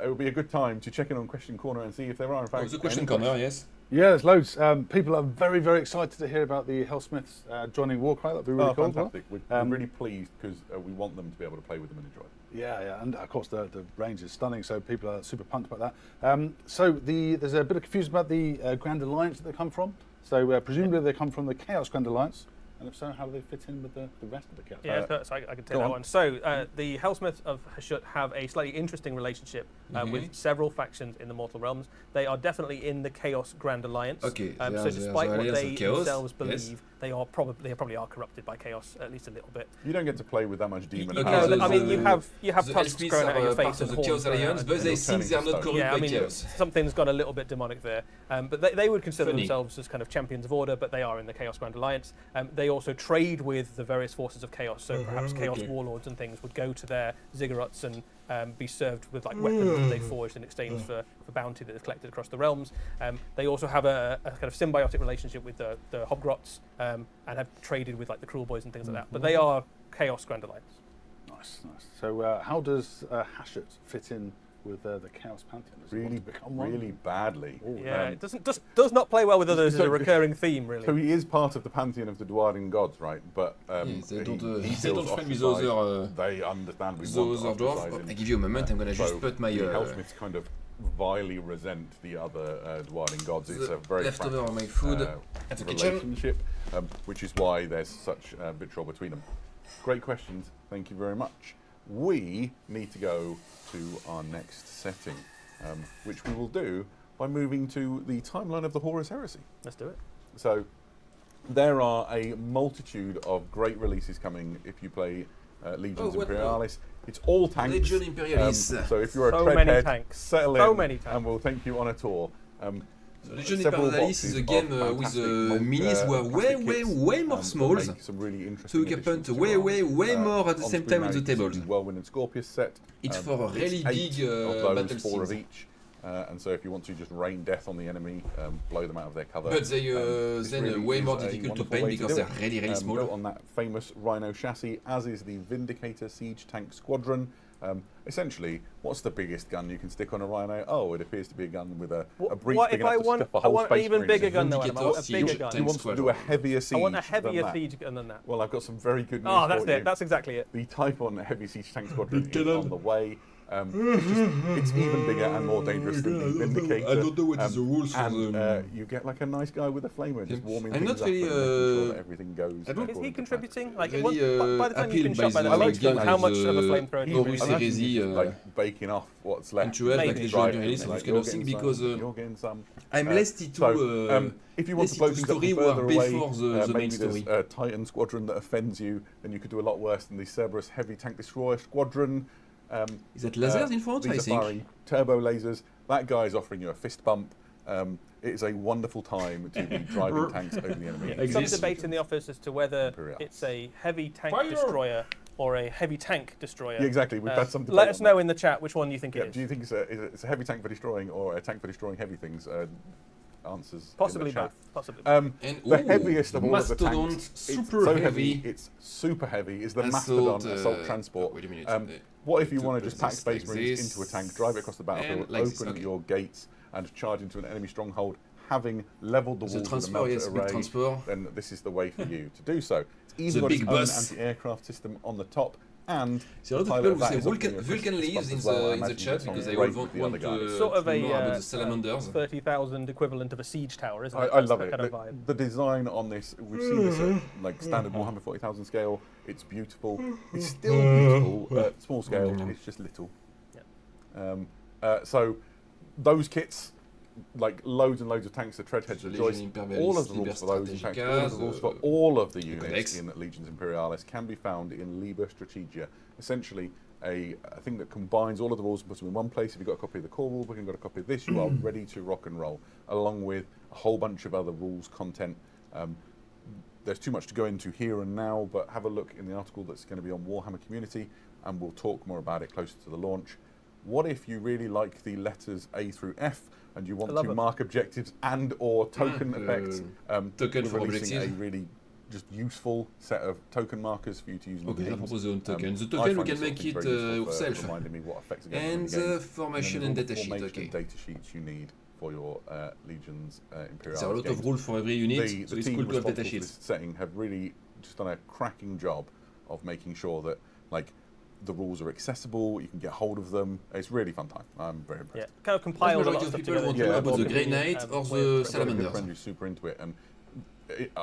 would be a good time to check in on Question Corner and see if there are in fact the question any corner, questions. yes. Yeah, there's loads. People are very, very excited to hear about the Hellsmiths joining Warcry. That'd be really cool. as well. Fantastic. We're really pleased because we want them to be able to play with them and enjoy it. Yeah, and of course the range is stunning, so people are super pumped about that. So there's a bit of confusion about the Grand Alliance that they come from. So presumably they come from the Chaos Grand Alliance, and if so, how do they fit in with the rest of the Chaos? Yeah, so I can take go that on. one. So the Hellsmiths of Hashut have a slightly interesting relationship with several factions in the Mortal Realms. They are definitely in the Chaos Grand Alliance. Okay, they So are despite the what Alliance they of Chaos, themselves yes. believe, they probably are corrupted by Chaos at least a little bit. You don't get to play with that much demon Okay, power. so I mean, you have the tusks Elfsmiths growing out of your are face part of and the Chaos horns growing out Alliance, of but your they turning think they are to not stone. corrupted Yeah, I by mean, Chaos. something's gone a little bit demonic there. But they would consider Funny. themselves as kind of champions of order, but they are in the Chaos Grand Alliance. They also trade with the various forces of Chaos, so perhaps Chaos warlords and things would go to their ziggurats and be served with like weapons that they forged in exchange for bounty that they've collected across the realms. They also have a kind of symbiotic relationship with the Hobgrots and have traded with like the Cruel Boys and things like that. But they are Chaos Grand Alliance. Nice. So how does Hashut fit in with the Chaos Pantheon? Does it want Really, to become one? really badly. Yeah, it does not play well with others as a recurring theme, really. So he is part of the pantheon of the Dwarven gods, right? But Yes, they don't feels friend with ostracized. other They understand we those want are to ostracize dwarf. him. I give you a moment. I'm gonna So just put my the Hellsmiths kind of vilely resent the other Dwarven gods. It's a very leftover of fractious, my food at the kitchen. relationship, which is why there's such vitriol between them. Great questions. Thank you very much. We need to go to our next setting, which we will do by moving to the timeline of the Horus Heresy. Let's do it. So there are a multitude of great releases coming if you play Legions what- Imperialis. It's all tanks. Legion Imperialis. So if you're a So many treadhead, tanks. settle So in, many tanks. and we'll take you on a tour. Legion Several Imperialis is a boxes game of with fantastic minis who are plastic kits, way more that small. make some really So interesting you can put additions to way our, more at the same on-screen time on the managed table. Whirlwind and Scorpius set. It's for a really it's 8 big of those, battle 4 of scenes. each. And so if you want to just rain death on the enemy, blow them out of their cover. But they this then really way is more a difficult to wonderful paint way because do they're it. really Built small. on that famous Rhino chassis, as is the Vindicator Siege Tank Squadron. Essentially, what's the biggest gun you can stick on a Rhino? Oh, it appears to be a gun with a breech What big if I enough to want? stuff a I whole want an Space even Marine bigger in. gun, though. Adam. I want a Vindicator bigger gun. Do you want to do a heavier siege I want a than heavier that? siege gun than that. Well, I've got some very good news Oh, that's for you. it. That's exactly it. The Type on Heavy Siege Tank Squadron is on the way. It's even bigger and more dangerous than the Vindicator. I don't know what is the rules for and you get like a nice guy with a flamer just warming I'm things not up really, and making sure that everything goes. I don't- Is he according to contributing? Like, Really, by the time you've been appealed shot by by the the Legion, guy how with much of a the flamethrower do you Horus really plan. Heresy, like baking off what's left. Punctuel, Maybe. like les Right, jeux réalistes, like, this kind you're of thing, getting because some, you're getting some. I'm less to So, if you want to blow things up story from further were away, before the main maybe story. there's a Titan squadron that offends you, then you could do a lot worse than the Cerberus Heavy Tank Destroyer Squadron. Is that lasers in front, I These are think? firing turbo lasers. That guy's offering you a fist bump. It is a wonderful time to be driving tanks over the enemy. Some Exists. debate in the office as to whether Imperial. it's a heavy tank Fire! destroyer or a heavy tank destroyer. Yeah, exactly. We've had some debate Let us on know that. in the chat which one you think Yeah, it is. do you think it's a heavy tank for destroying or a tank for destroying heavy things? Answers. Possibly in the chat. both. Possibly. And The ooh, heaviest of all of the Mastodon, tanks, super it's so heavy. It's super heavy. Is the Assault, Mastodon assault transport? wait a minute, What if you to want to just pack put Space this Marines like into a tank, this, drive it across the battlefield, and like this, open okay. your gates, and charge into an enemy stronghold, having leveled the The walls with a transfer, melter yes, big array? transfer. Then this is the way for you to do so. It's even The got its big own bus. anti-aircraft system on the top, and See, a lot the of pilot people who that say is offering you a Vulcan fist leaves bump in as well. I the imagine chat it's on because they great all with want the other guys. to Sort of know more about a the salamanders. 30,000 equivalent of a siege tower, isn't it? I That's love that it. kind of vibe. The design on this, we've seen this at like standard Warhammer 40,000 scale. It's beautiful. It's still beautiful at small scale. It's just little. So those kits, like loads and loads of tanks, the tread heads, The the joists, Legion all of the Imperialis rules for those, in fact, all of the rules for Strategica, all of the units Codex. in Legions Imperialis can be found in Liber Strategia. Essentially, a thing that combines all of the rules and puts them in one place. If you've got a copy of the core rulebook and you've got a copy of this, you are ready to rock and roll, along with a whole bunch of other rules content. There's too much to go into here and now, but have a look in the article that's going to be on Warhammer Community, and we'll talk more about it closer to the launch. What if you really like the letters A through F and you want love to them. mark objectives and or token effects? Token we're for releasing objectives. a really just useful set of token markers for you to use in the Okay, I games. propose a token. The I token we find can this sort of make thing it very useful for yourself. reminding me what effects are going on in And the game. formation And and then all data the sheet, formation okay. data sheets you need for your Legions Imperialis There are a lot games. of rules for every unit, The so it's team cool to have responsible data for this sheets. setting have really just done a cracking job of making sure that like the rules are accessible, you can get hold of them. It's really fun time. I'm very impressed. Yeah, kind of compiled a lot majority of stuff of people together. want to into know a about more the Grey convenient, Knight or way the I've of got a good Salamanders. friend who's super into it, and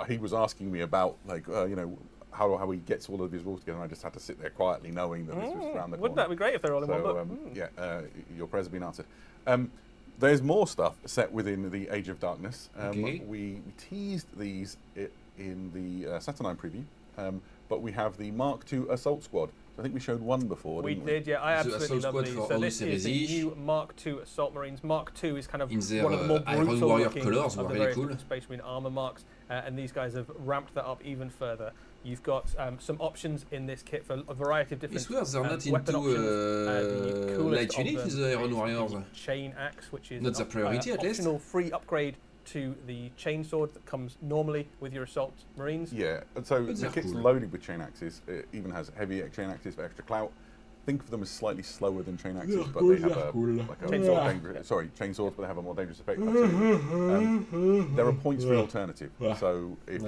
he was asking me about like you know how he gets all of his rules together. And I just had to sit there quietly, knowing that this was around the corner. Wouldn't that be great if they're all in one book? Yeah, your prayers have been answered. There's more stuff set within the Age of Darkness. Okay. We teased these in the Saturnine preview, but we have the Mark II Assault Squad. So I think we showed one before, We didn't did, yeah. I The absolutely Assault love Squad these. for So all this the is the series. new Mark II Assault Marines. Mark II is kind of In their, one of the more Iron brutal Warrior looking colours of were the really various cool. different Space Marine armor marks, and these guys have ramped that up even further. You've got some options in this kit for a variety of different I swear they're not weapon into options. The coolest light of unit them with the Iron is Warriors. the chain axe, which is Not an the priority, at least. optional free upgrade to the chainsword that comes normally with your assault marines. Yeah, and so But the they're kit's cool. loaded with chain axes. It even has heavy chain axes for extra clout. Think of them as slightly slower than chain axes, but they have a like a Chainsaw. more dangerous. Sorry, chainsaws, but they have a more dangerous effect. Absolutely. There are points for an alternative. So if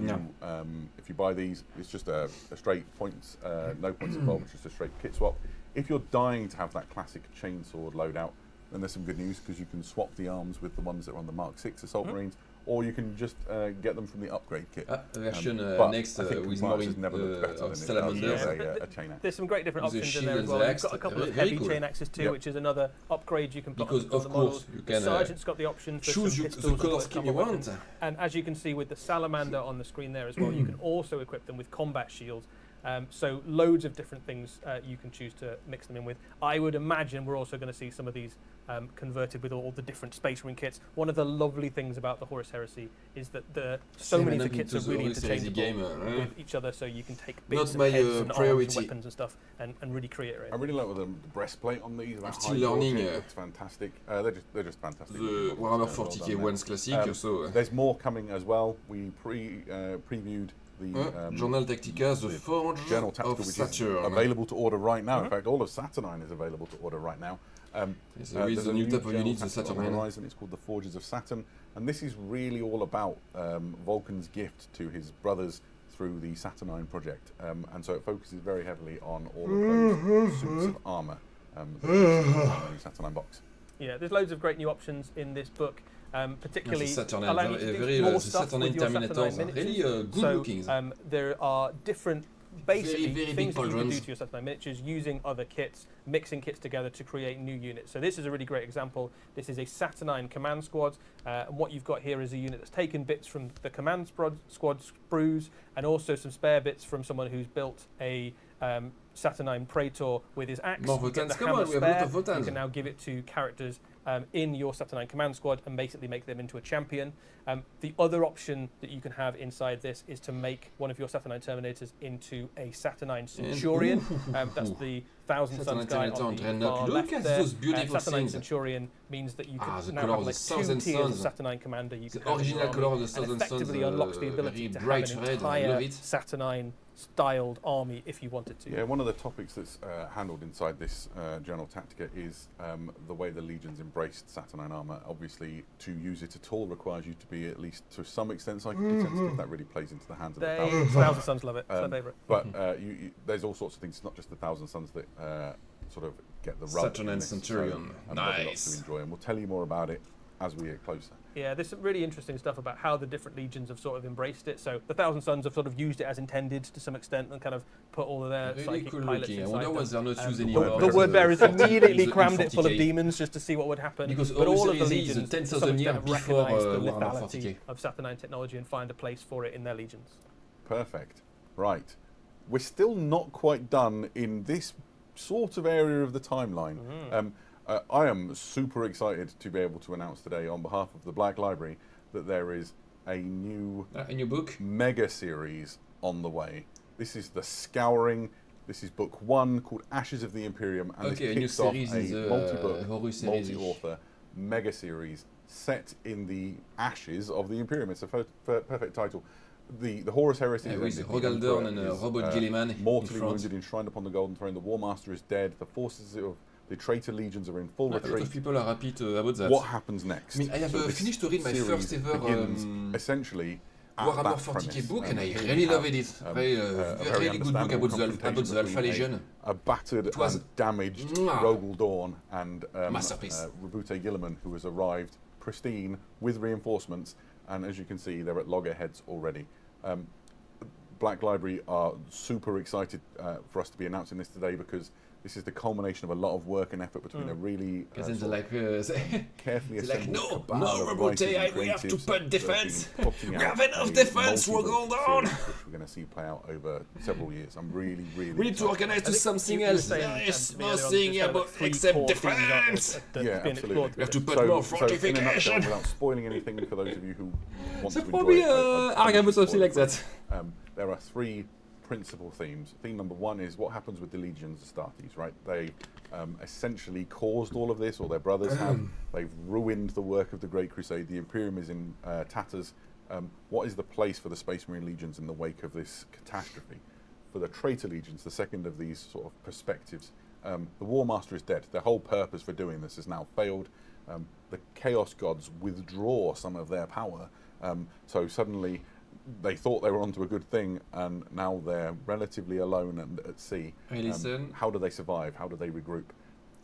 you buy these, it's just a straight points, no points involved, it's just a straight kit swap. If you're dying to have that classic chainsword loadout, then there's some good news because you can swap the arms with the ones that are on the Mark VI Assault Marines, or you can just get them from the upgrade kit. Version But next I think with compliance more has never looked better than it does Salamanders. with a chain axe. There's some great different With the options in shield there as and well. the You've axe, got a couple of very heavy cool. chain axes too, Yep. which is another upgrade you can put Because on of the course models. you The can Sergeant's got the option for choose some the pistols color and scheme other you weapons. want. And as you can see with the Salamander on the screen there as well, you can also equip them with combat shields. So loads of different things you can choose to mix them in with. I would imagine we're also going to see some of these converted with all the different Space Marine kits. One of the lovely things about the Horus Heresy is that so many of the kits are really interchangeable with each other, so you can take bits Not of my, heads and arms priority. and weapons and stuff and really create it. I really like the breastplate on these. That still high draw learning, shape looks fantastic. They're just fantastic. The Warhammer 40k well done Ones Classic, so There's more coming as well. We previewed the Journal Tactica, The the Forge Journal of Tactica, which Saturn. is available to order right now. In fact, all of Saturnine is available to order right now. There is there's a new type of Journal unit, the Tactica on the Saturnine. horizon. It's called the Forges of Saturn, and this is really all about Vulcan's gift to his brothers through the Saturnine project, and so it focuses very heavily on all of those suits of armour that you see in the Saturnine box. Yeah, there's loads of great new options in this book, particularly Yes, the Saturnine, allowing you to very, do more the stuff Saturnine with your Terminators Saturnine are miniatures. really good looking. So there are different basically very big things that you can do pauldrons. to your Saturnine miniatures using other kits, mixing kits together to create new units. So this is a really great example. This is a Saturnine command squad, and what you've got here is a unit that's taken bits from the command squad sprues and also some spare bits from someone who's built a Saturnine Praetor with his axe. More You get Votans, the come hammer on, we have a lot spare. of Votans. You can now give it to characters in your Saturnine command squad and basically make them into a champion. The other option that you can have inside this is to make one of your Saturnine Terminators into a Saturnine Centurion. That's the Thousand Suns guy on the far Look left at there. those beautiful Saturnine things. Centurion means that you Ah, can the now colour have of like the two Thousand tiers of Suns. Saturnine commander. You The can have in your original army, colour of the and Thousand effectively Suns, unlocks the ability to have bright an red, I entire love it. Saturnine styled army if you wanted to. Yeah, one of the topics that's handled inside this Journal Tactica is the way the Legions embraced Saturnine armour. Obviously, to use it at all requires you to be at least to some extent psychically sensitive. That really plays into the hands of the Thousand Suns love it. It's their favourite. But there's all sorts of things. It's not just the Thousand Suns that sort of get the rub. Saturnine in this, Centurion. and there'll be lots Nice. to enjoy, and we'll tell you more about it as we get closer. Yeah, there's some really interesting stuff about how the different legions have sort of embraced it. So the Thousand Suns have sort of used it as intended to some extent and kind of put all of their Really psychic cool pilots looking. I inside wonder them. why they're not used The anymore. the word bearers As a immediately in crammed it full of 40K. demons just to see what would happen. Because but all of the Horus Heresy is legions, 10,000 to some years extent, before recognise the Warhammer lethality 40K. of Saturnine technology and find a place for it in their legions. Perfect. Right. We're still not quite done in this sort of area of the timeline. I am super excited to be able to announce today on behalf of the Black Library that there is a new In your book? mega series on the way. This is the Scouring. This is book 1 called Ashes of the Imperium, and Okay, a this new kicks off series a is multi-book, Horus Heresy. multi-author mega series set in the ashes of the Imperium. It's a perfect title. The Horus Heresy Yeah, is with ended. The Rogaldorn Emperor and is, Robert Gilliman in mortally front. wounded, enshrined upon the Golden Throne. The War Master is dead. The forces of the traitor legions are in full A lot retreat. of people are happy about that. What happens next? I mean, I have this finished to read my series first ever begins essentially at Warhammer that 40K premise. book, and I here we really have, loved it. a Very very good book understandable about the confrontation Alpha between Legion. a battered It was and damaged Mwah. Rogel Dawn and Masterpiece. Rabute Gilliman, who has arrived pristine with reinforcements, and as you can see, they're at loggerheads already. Black Library are super excited for us to be announcing this today because this is the culmination of a lot of work and effort between a really Because then sort they're of like, carefully they're like, assembled no, cabal no, of Rabute, writers and we have to creatives put that defense. have been putting We out have enough a defense, we're multi-book going down. series, which we're going to see play out over several years. I'm really we need to excited. organize to I think something you were else. saying, There is to me earlier on, nothing there's kind of about like three except core themes, aren't there, defense. that's Yeah, being absolutely. explored. We have to put more So in a nutshell, fortification. without spoiling anything for those of you who want So to probably enjoy it, I Argam or something like spoil that. it. There are 3 principal themes. Theme number 1 is what happens with the legions Astartes, right? They essentially caused all of this, or their brothers have. They've ruined the work of the Great Crusade. The Imperium is in tatters. What is the place for the Space Marine legions in the wake of this catastrophe? For the traitor legions, the second of these sort of perspectives, the War Master is dead. Their whole purpose for doing this has now failed. The Chaos Gods withdraw some of their power. So suddenly they thought they were onto a good thing, and now they're relatively alone and at sea. Hey, listen. How do they survive? How do they regroup?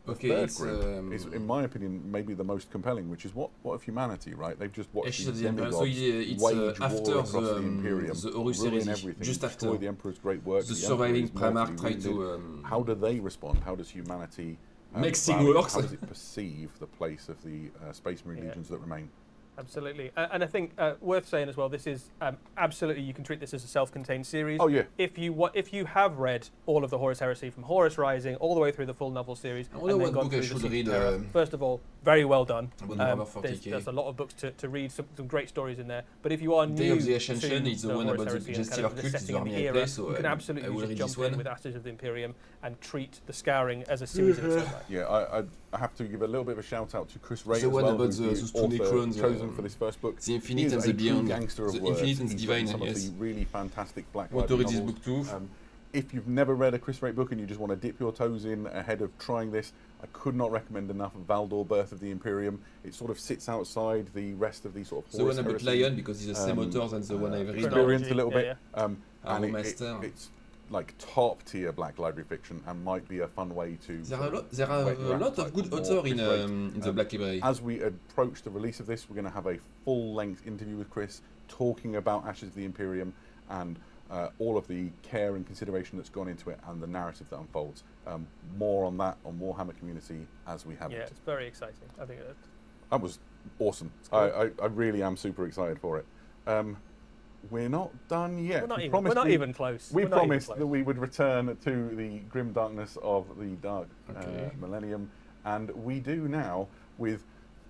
The Okay, third it's, group is, in my opinion, maybe the most compelling, which is what of humanity, right? They've just watched Ashes these of the Empire. So demigods it's wage after war across the the Imperium, Horus ruin Heresy, everything, just destroy after. the Emperor's great work. The Emperor surviving is mortally Primarch try wounded. to How do they respond? How does humanity Make things value- worse. How does it perceive the place of the Space Marine legions that remain? Absolutely, and I think worth saying as well. This is absolutely, you can treat this as a self-contained series. Oh yeah. If you have read all of the Horus Heresy from Horus Rising all the way through the full novel series, I wonder and then what gone book I through the should Siege read, of Terror, first of all, very well done. about Warhammer 40K. There's a lot of books to read, some great stories in there. But if you are Day new of the Ascension to is the the one Horus about the Heresy and Justice kind of the Cult, setting the and the army I era, play, so you can I absolutely will just read jump this in one. with Ashes of the Imperium and treat the Scouring as a series in its own right. Yeah, I have to give a little bit of a shout out to Chris Ray The as one well, about who's those two author, Necrons, chosen Vulcan for this first book. The Infinite He is and a the true Beyond. gangster of The words. Infinite and the He's written Divine, some yes. of the really fantastic Black Author Library is this novels. book too. If you've never read a Chris Wright book and you just want to dip your toes in ahead of trying this, I could not recommend enough Valdor, Birth of the Imperium. It sort of sits outside the rest of the sort of The one about heresy, Lion, because it's the same author than the one I've read. experience a little Yeah, bit. And Master. it's like top tier Black Library fiction and might be a fun way to. There are whet your a lot appetite of good for more authors Chris in Wright. the Black Library. As we approach the release of this, we're going to have a full-length interview with Chris talking about Ashes of the Imperium and all of the care and consideration that's gone into it and the narrative that unfolds. More on that on Warhammer Community as we have Yeah, it. it's very exciting. I think That was awesome. Cool. I really am super excited for it. We're not done yet. we're not even close. We We're not even promised close. that we would return to the grim darkness of the Dark Okay. Millennium, and we do now with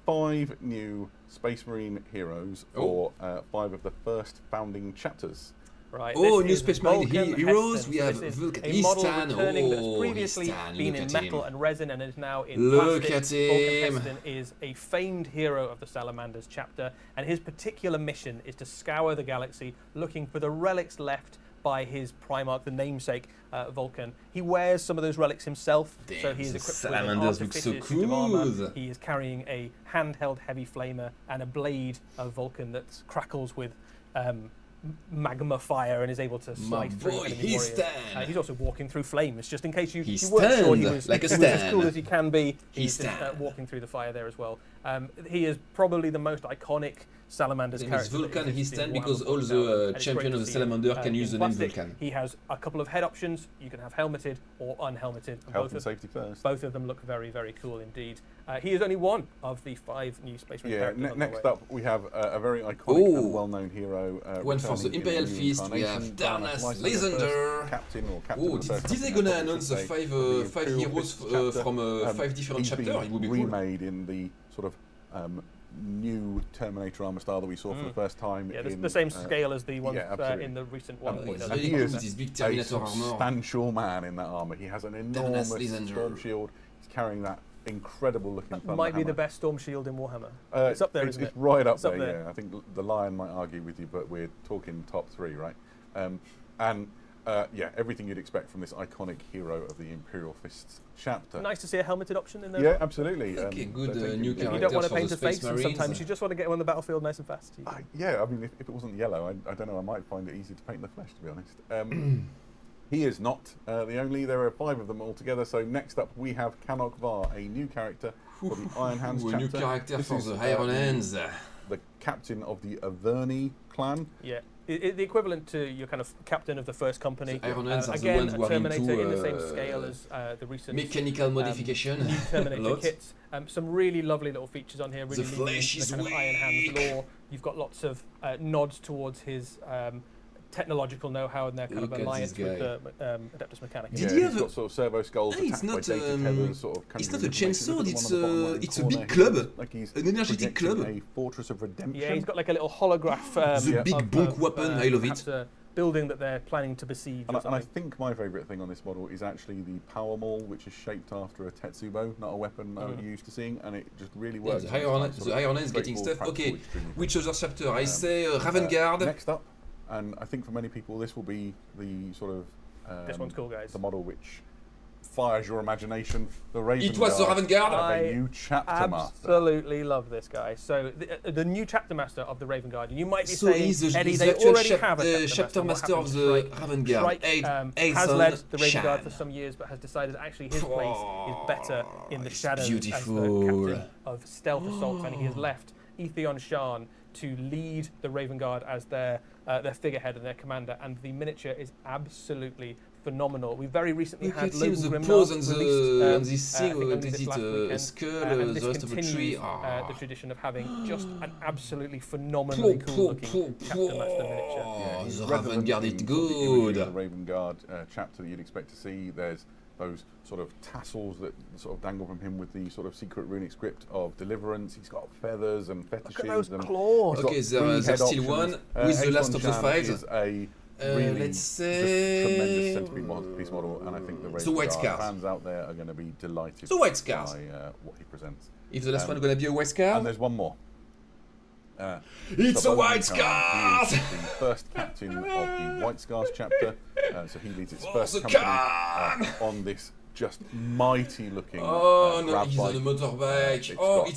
5 new Space Marine heroes for 5 of the first founding chapters. Right. Oh, this new is Space Marine Vulcan heroes. Heston. We So have this is Vulcan. a model Histan. returning that's Oh, previously Histan, been look in at metal him. and resin and is now in Look plastic. at Vulcan him. Heston is a famed hero of the Salamanders chapter, and his particular mission is to scour the galaxy looking for the relics left by his Primarch, the namesake Vulcan. He wears some of those relics himself, so Damn, he is the equipped with an Salamanders look so artificer's suit of armor. cool. He is carrying a handheld heavy flamer and a blade of Vulcan that crackles with magma fire and is able to My slice through boy, enemy he warriors. stand. He's also walking through flames, just in case you He weren't sure he stand was, like a he was as stand. cool as he can be. He He's just, stand. walking through the fire there as well. He is probably the most iconic Salamanders Name is character. that Vulcan exists in Histan because Warhammer all 40,000, the and it's champion great of to the see him, Salamander can in use the name plastic. Vulcan. He has a couple of head options. You can have helmeted or unhelmeted. and Health both and of- safety first. Both of them look very, very cool indeed. He is only one of the 5 new Space Marine Yeah, characters. on the next way. up we have a very iconic Oh. and well-known hero. One for returning the in Imperial a new Feast, we incarnation, have Darnus Darnus Lysander, the first Lysander. Captain or captain Oh, of the first did they company, gonna I announce should the say, five of the five Imperial heroes Fist chapter. from 5 different he's chapters? been It would be cool. remade in the sort of new Terminator armor style that we saw for the first time. Yeah, in, the same scale as the ones yeah, absolutely. in the recent one. Oh, point. it's And really he cool is with his big a Terminator armor. substantial man in that armor. He has an enormous Lysander. storm shield. He's carrying that incredible looking That thunder might be the hammer. best storm shield in Warhammer. Uh, It's up there, it's, isn't it's it? right up It's up there, there. yeah. I think the Lion might argue with you, but we're talking top 3, right? Yeah, everything you'd expect from this iconic hero of the Imperial Fists chapter. Nice to see a helmeted option in there. Yeah, absolutely. Okay, good, they're taking- new You character. don't want to for paint the his face, Space and Marines. sometimes you just want to get him on the battlefield nice and fast. Yeah, I mean, if it wasn't yellow, I don't know, I might find it easy to paint the flesh, to be honest. He is not the only. There are 5 of them altogether. So next up, we have Canok Var, a new character for the Iron Hands Ooh, a chapter. new character This for is, the Iron Hands. The captain of the Averni clan. Yeah, the equivalent to your kind of captain of the first company. The Iron Hands are the Again, ones a who are Terminator into, in the same scale as the recent Mechanical modification. new Terminator Lots. kits. Some really lovely little features on here. Really The leaning flesh into is the kind of Iron Hands weak. lore. You've got lots of nods towards his technological know-how and their kind Look of at alliance this with the Adeptus Mechanicus. Did Yeah, he he's have a- got sort of servo skulls Hey, it's attached by not, data tethers, sort of it's conjuring not a information. chainsaw, Look at the it's one on the bottom right it's a corner. big He club. looks like he's An energetic projecting club. a fortress of redemption. Yeah, he's got like a little holograph. The big of, bonk weapon, I love perhaps it. a building that they're planning to besiege. And or I something. think my favourite thing on this model is actually the power maul, which is shaped after a Tetsubo, not a weapon I'm used to seeing, and it just really Yeah, works. the It's Iron like sort the of Iron Hands getting straightforward, stuff. practical, Okay, extremely which other chapter? I Um, say Ravengard. Next up, and I think for many people this will be the sort of This one's cool, guys. the model which fires your imagination. The Raven It was the Guard Ravengard. have I a new chapter master. Absolutely love this guy. So the new chapter master of the Raven Guard. You might be So saying, he's the Eddie, they actual already have a chapter master What of happens the is Ravengard. Shrike has Aeson led the Raven Guard Shan. for some years, but has decided actually his place is better in the it's shadows beautiful. as the captain of stealth assault, and he has left Etheon Shan to lead the Raven Guard as their figurehead and their commander. And the miniature is absolutely phenomenal. We very recently Look had at him, Logan the Grimnar pose on released, this I thing, think what only is this it, last weekend. skull, And the this rest of the tree. continues the tradition of having just an absolutely phenomenally cool looking Captain Master miniature. Oh, He's the relevant Ravengard in is sort of the imagery of good. The Raven Guard chapter that you'd expect to see. There's those sort of tassels that sort of dangle from him with the sort of secret runic script of deliverance. He's got feathers and fetishes. Look at those and claws. he's got Okay, three there's head still options. one with the last of the Aeson 5. Shan is a really let's just say tremendous centerpiece model, and I think the Raven White Guard Scars. fans out there are going to be delighted The White Scars. by what he presents. If the last one gonna be a white And scar, there's one more. It's a Sabone White Khan Scars! is the first captain of the White Scars chapter, so he leads its first the company Khan! on this just mighty-looking Oh no, grab he's on a bike. motorbike.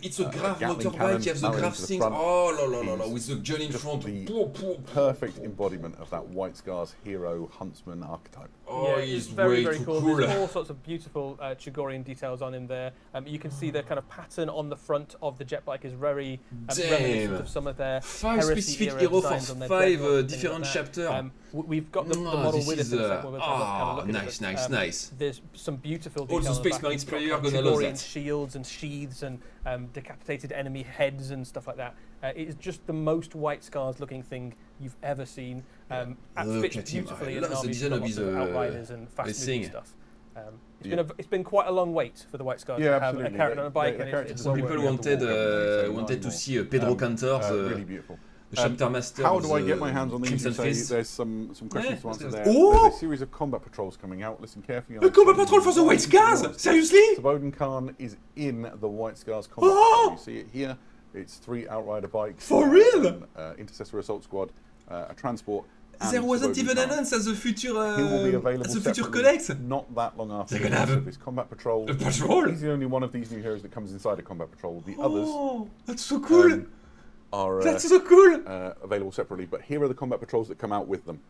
It's a grave Gatling motorbike. cannon You have the mounted grave to the things. front. Oh la la la la, He's with the gun in just front. the perfect embodiment of that White Scars hero huntsman archetype. Oh, yeah, he's it's very, way very too cool. cool. There's all sorts of beautiful Chigorian details on him there. You can see the kind of pattern on the front of the jet bike is very reminiscent of some of their Five heresy specific era heroes designs for on their five dreadnoughts and things different like that. chapters. We've got the No, model this with us is, in a second. We'll have a look at nice, it. nice, nice. There's some beautiful All the detail on Space back. Marines You've got player kind of gonna love Chigorian that. shields and sheaths and decapitated enemy heads and stuff like that. It is just the most White Scars looking thing you've ever seen. Look Fits at him. beautifully I in love an the army. design of his, outriders and fast moving thing. stuff. It's been quite a long wait for the White Scars to have absolutely. a character on a bike. The and characters it's Some well people worth it. wanted to see Pedro Cantor's really beautiful. the chapter master. How of do I the get my hands on these? Crimson You say Fist. there's some questions to answer there. Oh! There's a series of combat patrols coming out. Listen carefully. A combat patrol for the White Scars? Seriously? Sabone Khan is in the White Scars combat patrol. You see it here. It's 3 Outrider bikes. For real? An Intercessor Assault Squad, a transport. and There wasn't Sabone even Khan. announced as a future He will be available as a future separately, collect. not that long after They're gonna have a- this combat patrol. A patrol? He's the only one of these new heroes that comes inside a combat patrol. The others Oh, that's so cool. are That's so cool. available separately, but here are the combat patrols that come out with them.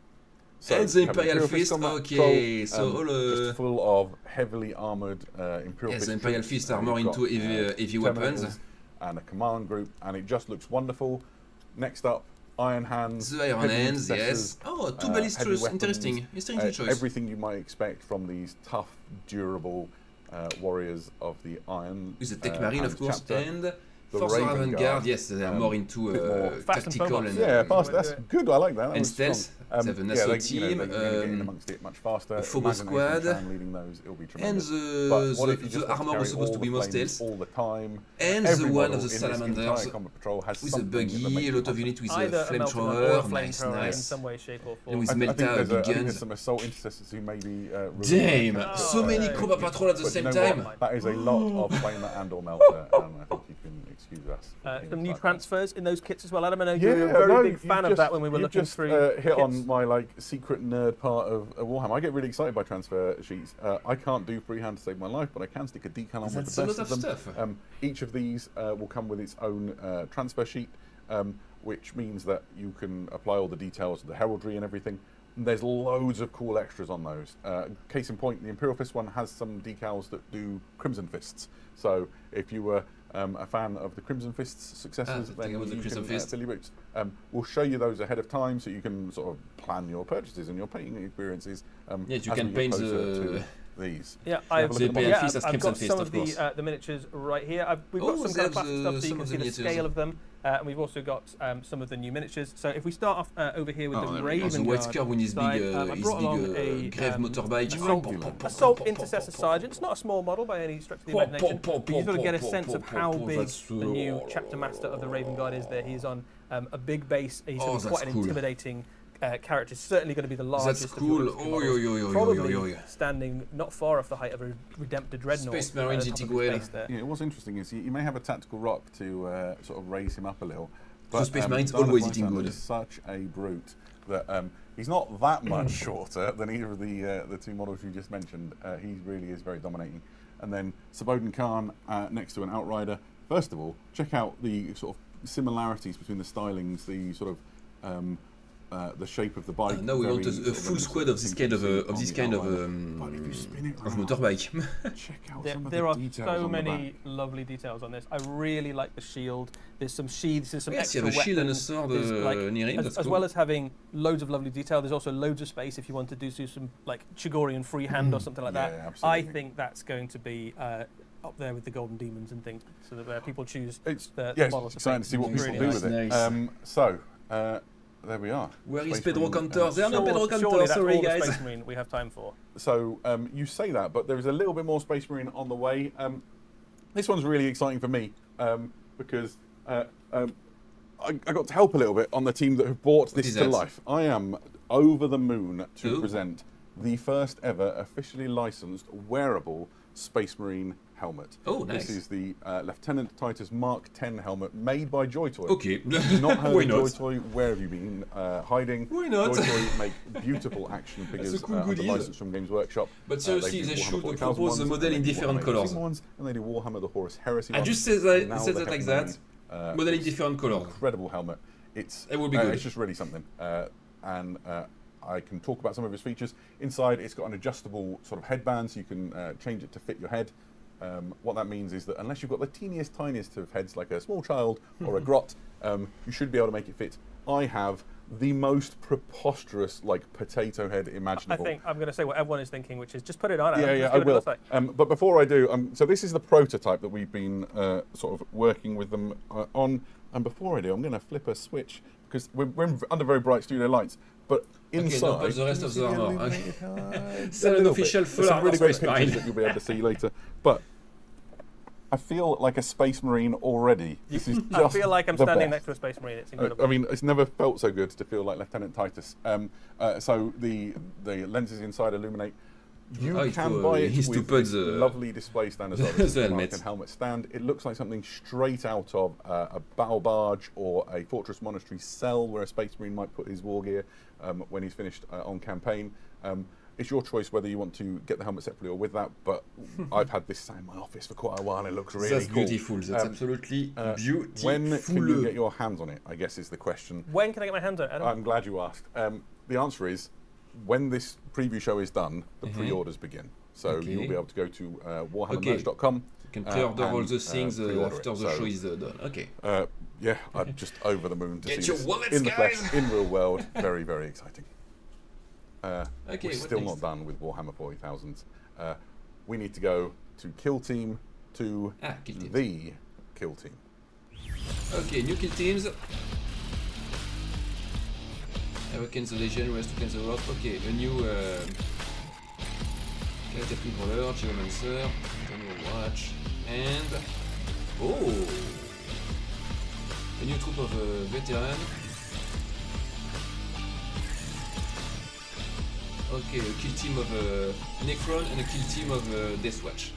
And the you have Imperial Fist Fist, combat okay, patrol, so all the- just full of heavily armoured Imperial Yes, Fist the Imperial troops. Fist You've armor got, into heavy weapons. Terminators and a command group, and it just looks wonderful. Next up, Iron Hands. The Iron heavy Hands, intercessors, yes. Oh, two heavy ballisters. weapons, Interesting choice. Everything you might expect from these tough, durable warriors of the Iron. With the Tech Marine, of Hands course, chapter. and The Force Raven Avant Guard, Guard. Yes, they are more into bit more Fast and tactical focused. and Yeah, fast. That's good. I like that. That and was strong. stealth. They have a nice they, team, they can get in amongst it much faster. a Phobos Imagine Nathan squad, Chan leading those, it'll be and tremendous. But what if you just the want to armor carry was supposed all to be the more flames stealth. all the time? And Every the one model of the in this Salamanders entire combat patrol has with a something that makes buggy, a you lot of confident. units with a Either a melter or a flamethrower. Nice, flamethrower in nice. some way, shape or And form. with I think Melta, there's big there's guns. some assault intercessors who may be really Damn, good. so many combat patrol at the But same you know time. what? That is a lot of flamer and or melter, and I think you can excuse us. Some new transfers in those kits as well. Adam, I know Yeah, you were a very no, big you fan of just- that when we were you looking just, through hit kits. on my secret nerd part of Warhammer. I get really excited by transfer sheets. I can't do freehand to save my life, but I can stick a decal on with That's the a best lot of of them. stuff. Each of these will come with its own transfer sheet, which means that you can apply all the details of the heraldry and everything. And there's loads of cool extras on those. Case in point, the Imperial Fist one has some decals that do Crimson Fists. So if you were a fan of the Crimson Fist's successors, think then about the you Crimson can Fist. fill your boots. We'll show you those ahead of time so you can sort of plan your purchases and your painting experiences. Yes, you as can we get paint closer the- to these. Yeah, Shall we have a look at the Imperial Fist as I've Crimson got Fist, some of of course. the miniatures right here. We've got Oh, some kind there's, of plastic stuff so you some can of see the the miniatures. scale of them. And we've also got some of the new miniatures. So if we start off over here with Oh, the there we go. Raven The White Guard Scar with his big, side, I brought along a grave motorbike. Assault Intercessor Sergeant. It's not a small model by any stretch of the imagination, but you sort of get a sense of how big the new chapter master of the Raven Guard is there. He's on a big base. He's Oh, quite that's an cool. intimidating character. He's certainly going to be the largest. That's of your cool. infantry Oh, models. yo, yo, yo, yo, Probably yo, yo. standing not far off the height of a Redemptor Dreadnought. Space Marine at the top of his GT base there. Yeah, what's interesting is you may have a tactical rock to sort of raise him up a little. But Space Marine's Dino always Python eating good. is such a brute that he's not that much shorter than either of the two models you just mentioned. He really is very dominating. And then Sabone Khan next to an Outrider. First of all, check out the sort of similarities between the stylings, the sort of the shape of the bike. Now we want very a sort full reminiscent squad of this things kind you of see this on kind the of Outrider. But if you spin it around, motorbike. check out some of There the are details so on the many back. lovely details on this. I really like the shield. There's some sheaths, there's some Yes, extra you have a shield and a weapons. sword There's, near him. That's as cool. well as having loads of lovely detail, there's also loads of space if you want to do some like Chigorian freehand or something like that. Yeah, I absolutely. think that's going to be up there with the Golden Demons and things, so that where people choose It's the yeah, models. it's exciting to see what people Really do nice. with it. Nice. So there we are. Where is Space Pedro Marine, Cantor? There are no Surely- Pedro surely Cantor. that's Sorry, all the guys. Space Marine we have time for. So you say that, but there is a little bit more Space Marine on the way. This one's really exciting for me because I got to help a little bit on the team that have brought this is to that? life. I am over the moon to Ooh. present the first ever officially licensed wearable Space Marine helmet. Oh, nice. This is the Lieutenant Titus Mark 10 helmet made by Joy Toy. Okay. Not heard Why of not? Joy Toy. Where have you been hiding? Why not? Joy Toy make beautiful action figures a cool under goodies. license from Games Workshop. But seriously, do they Warhammer should 40,000 propose the ones, model and in they do different Warhammer colors. 18 ones, and they do Warhammer the Horus Heresy I ones. just said And now that, said they that like have that. made, Model in this different colors. Incredible helmet. It will be good. It's just really something. And I can talk about some of its features. Inside, it's got an adjustable sort of headband, so you can change it to fit your head. What that means is that unless you've got the tiniest of heads, like a small child or a grot, you should be able to make it fit. I have the most preposterous, like, potato head I imaginable. think I'm going to say what everyone is thinking, which is just put it on. Adam. Yeah, Let's I see what it will. looks like. But before I do, so this is the prototype that we've been sort of working with them on. And before I do, I'm going to flip a switch because we're under very bright studio lights. But inside, not the rest of the armor. it's an official full There's some armor really great space pictures marine. that you'll be able to see later. But I feel like a space marine already. This is just I feel like I'm the standing best. next to a space marine. It's incredible. I mean, it's never felt so good to feel like Lieutenant Titus. So the lenses inside illuminate. You Oh, can it buy it is to with put this the- lovely display stand as well. the This is a helmet. Mark and helmet stand. It looks like something straight out of a battle barge or a Fortress Monastery cell where a space marine might put his war gear when he's finished on campaign. It's your choice whether you want to get the helmet separately or with that, but I've had this sat in my office for quite a while and it looks really That's cool. beautiful. That's absolutely beautiful. When can you get your hands on it, I guess is the question. When can I get my hands on it, Adam? I'm glad you asked. The answer is when this preview show is done, the pre-orders begin. So Okay. you'll be able to go to warhammermerch.com. You can pre-order all and, the things pre-order after it. the So, show is done. Okay. Yeah, I'm just over the moon to Get see your this wallets, in the flesh, guys. in real world. Very, very exciting. Okay, We're what still next? not done with Warhammer 40,000. We need to go to Kill Team, to Kill Team. the Kill Team. Okay, new kill teams. Hurricane the Legion, West to Cleanse the World. Okay, a new Catapult Roller, Geomancer, Eternal Watch, and a new troop of veteran. Okay, a kill team of Necron and a kill team of Deathwatch.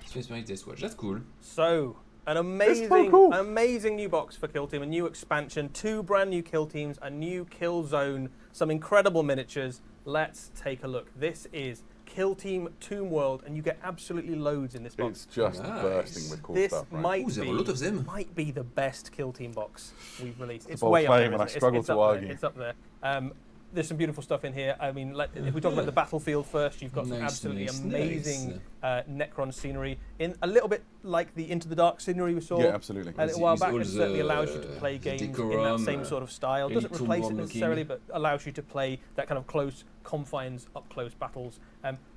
Space Marine Deathwatch, that's cool. So, an amazing, cool. an amazing new box for Kill Team, a new expansion, 2 brand new kill teams, a new kill zone, some incredible miniatures. Let's take a look. This is Kill Team Tomb World, and you get absolutely loads in this box. It's just Nice. bursting with cool This stuff, right? might Ooh, there are a lot of them. might be the best Kill Team box we've released. It's bold way up claim, there. and I isn't it? struggle It's to up there. argue. It's up there. There's some beautiful stuff in here. I mean, if we talk about the battlefield first, you've got some Nice, absolutely nice, amazing Necron scenery, in a little bit like the Into the Dark scenery we saw Yeah, absolutely. a little while With back. all It certainly the- allows you to play the games in that decorum, same sort of style. really Doesn't replace it tomb-worm necessarily, looking. but allows you to play that kind of close confines, up-close battles.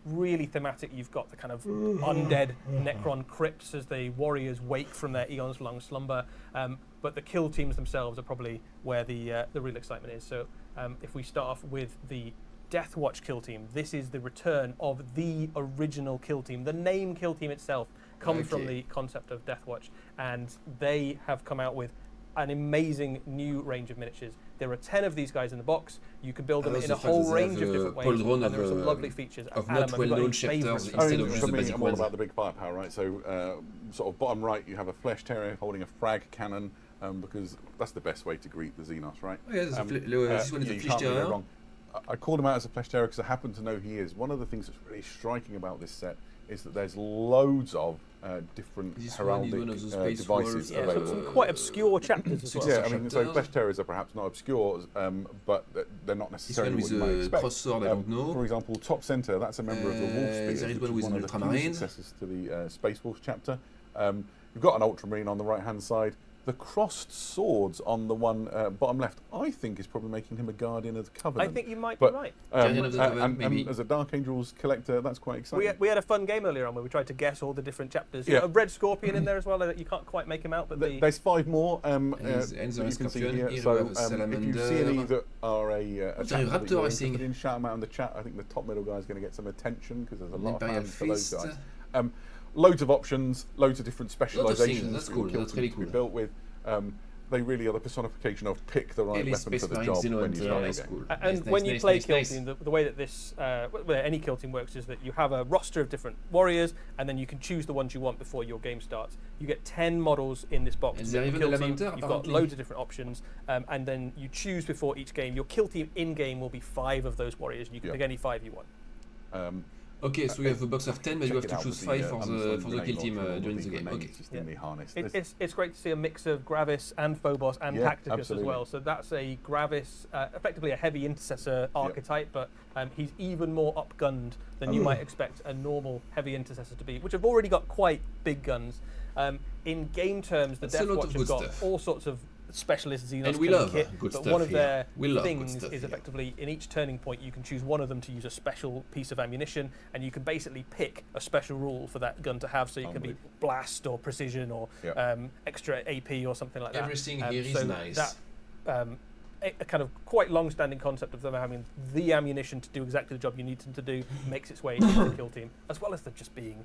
Really thematic. You've got the kind of undead Necron crypts as the warriors wake from their eons-long slumber. But the kill teams themselves are probably where the real excitement is. So if we start off with the Deathwatch kill team, this is the return of the original kill team. The name kill team itself comes from the concept of Deathwatch, and they have come out with an amazing new range of miniatures. There are 10 of these guys in the box. You can build them I love in the a fact whole that they range have of a different ways, polygon and of, there are some lovely features. of Adam, not have you got any well-known chapters favourites? instead I of mean, just for the me, basic I'm all ones. about the big firepower, right? So, sort of bottom right, you have a Flesh Terrier holding a frag cannon, because that's the best way to greet the Xenos, right? Oh, yeah, this Um, this one is yeah, a you Flesh can't really go Terrier. wrong. I called him out as a Flesh Terrier because I happen to know he is. One of the things that's really striking about this set is that there's loads of different This one is heraldic one of the Space devices Wolves, Yeah, available. some quite obscure chapters as well. Yeah, I mean, so chapters. Flesh Terriers are perhaps not obscure, but they're not This necessarily one what with you might a expect. cross sword, I don't know. For example, top centre, that's a member of the Wolf there Spears, is which one is with one an of the Ultramarine. few successors to the Space Wolf chapter. You've got an Ultramarine on the right-hand side. The crossed swords on the one bottom left, I think, is probably making him a Guardian of the I Covenant. think you might But, be right. Guardian of the Covenant, and maybe. as a Dark Angels collector, that's quite exciting. We had a fun game earlier on where we tried to guess all the different chapters. You Yeah. know, a red scorpion in there as well. You can't quite make him out, but There's 5 more And that there's you can see Scorpion, here. here So we have a if you Salamander. see any that are a There's a chapter that Raptor, you're I interested think. in, shout them out in the chat. I think the top middle guy is going to get some attention because there's a lot of Imperial fans for those Fist. guys. Loads of options, loads of different things, specialisations that's for cool, your kill that's team really to be cool. built with. they really are the personification of pick the right Et les weapon for Space the Marines job in when you Hunter, start it's the game. cool. And Nice, when nice, you nice, play nice, Kill nice. Team, the way that this, well, any Kill Team works is that you have a roster of different warriors, and then you can choose the ones you want before your game starts. You get 10 models in this box. And to they make even a Kill the Team. Lamenter, You've got apparently. loads of different options, and then you choose before each game. Your Kill Team in-game will be 5 of those warriors, and you can pick any 5 you want. Okay, so you have a box of 10, but you Check have it to out choose with 5 for the grenade Kill Team launcher and all during of the game. grenades Okay. just in the harness. It's great to see a mix of Gravis and Phobos and Yeah, Tacticus absolutely. as well. So that's a Gravis, effectively a heavy intercessor archetype, but he's even more upgunned than you might expect a normal heavy intercessor to be, which have already got quite big guns. In game terms, the That's a Death lot Watch of have good got stuff. all sorts of specialist Xenos And we killing love kit, good but stuff one of here. their We love good things stuff is here. effectively in each turning point you can choose one of them to use a special piece of ammunition, and you can basically pick a special rule for that gun to have, so you can be blast or precision or extra AP or something like that. Everything here is so nice. That, a kind of quite long-standing concept of them having the ammunition to do exactly the job you need them to do makes its way into the Kill Team, as well as them just being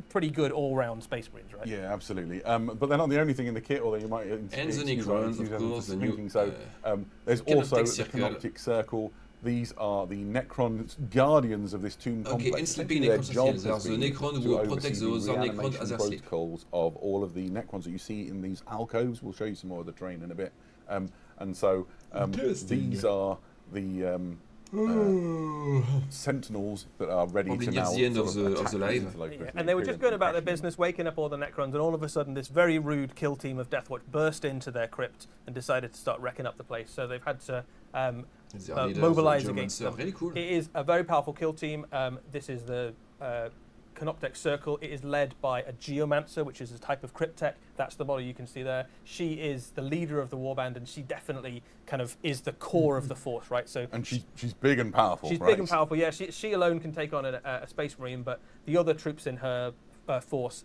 pretty good all-round Space Marines, right? Yeah, absolutely. But they're not the only thing in the kit, although you might And the Necrons, of course, the new, So there's also Canoptic the Circle. Canoptic Circle. These are the Necron guardians of this tomb complex. Okay, and sleeping Essentially, their Necrons job as well. has The been Necron to will oversee protect the those Necrons reanimation as they sleep. protocols of all of the Necrons that you see in these alcoves. We'll show you some more of the terrain in a bit. And so these are the sentinels that are ready Probably to near now the end sort of the attack these live. interlopers Yeah, and and they were kill just them going about their action. business, waking up all the Necrons, and all of a sudden this very rude Kill Team of Deathwatch burst into their crypt and decided to start wrecking up the place. So they've had to Their leaders, mobilize the against them. Really cool. It is a very powerful Kill Team. This is the Canoptek Circle. It is led by a Geomancer, which is a type of Cryptek. That's the model you can see there. She is the leader of the warband, and she definitely kind of is the core of the force, right? So And she's big and powerful. she's right? big and powerful. Yeah, she alone can take on a Space Marine, but the other troops in her force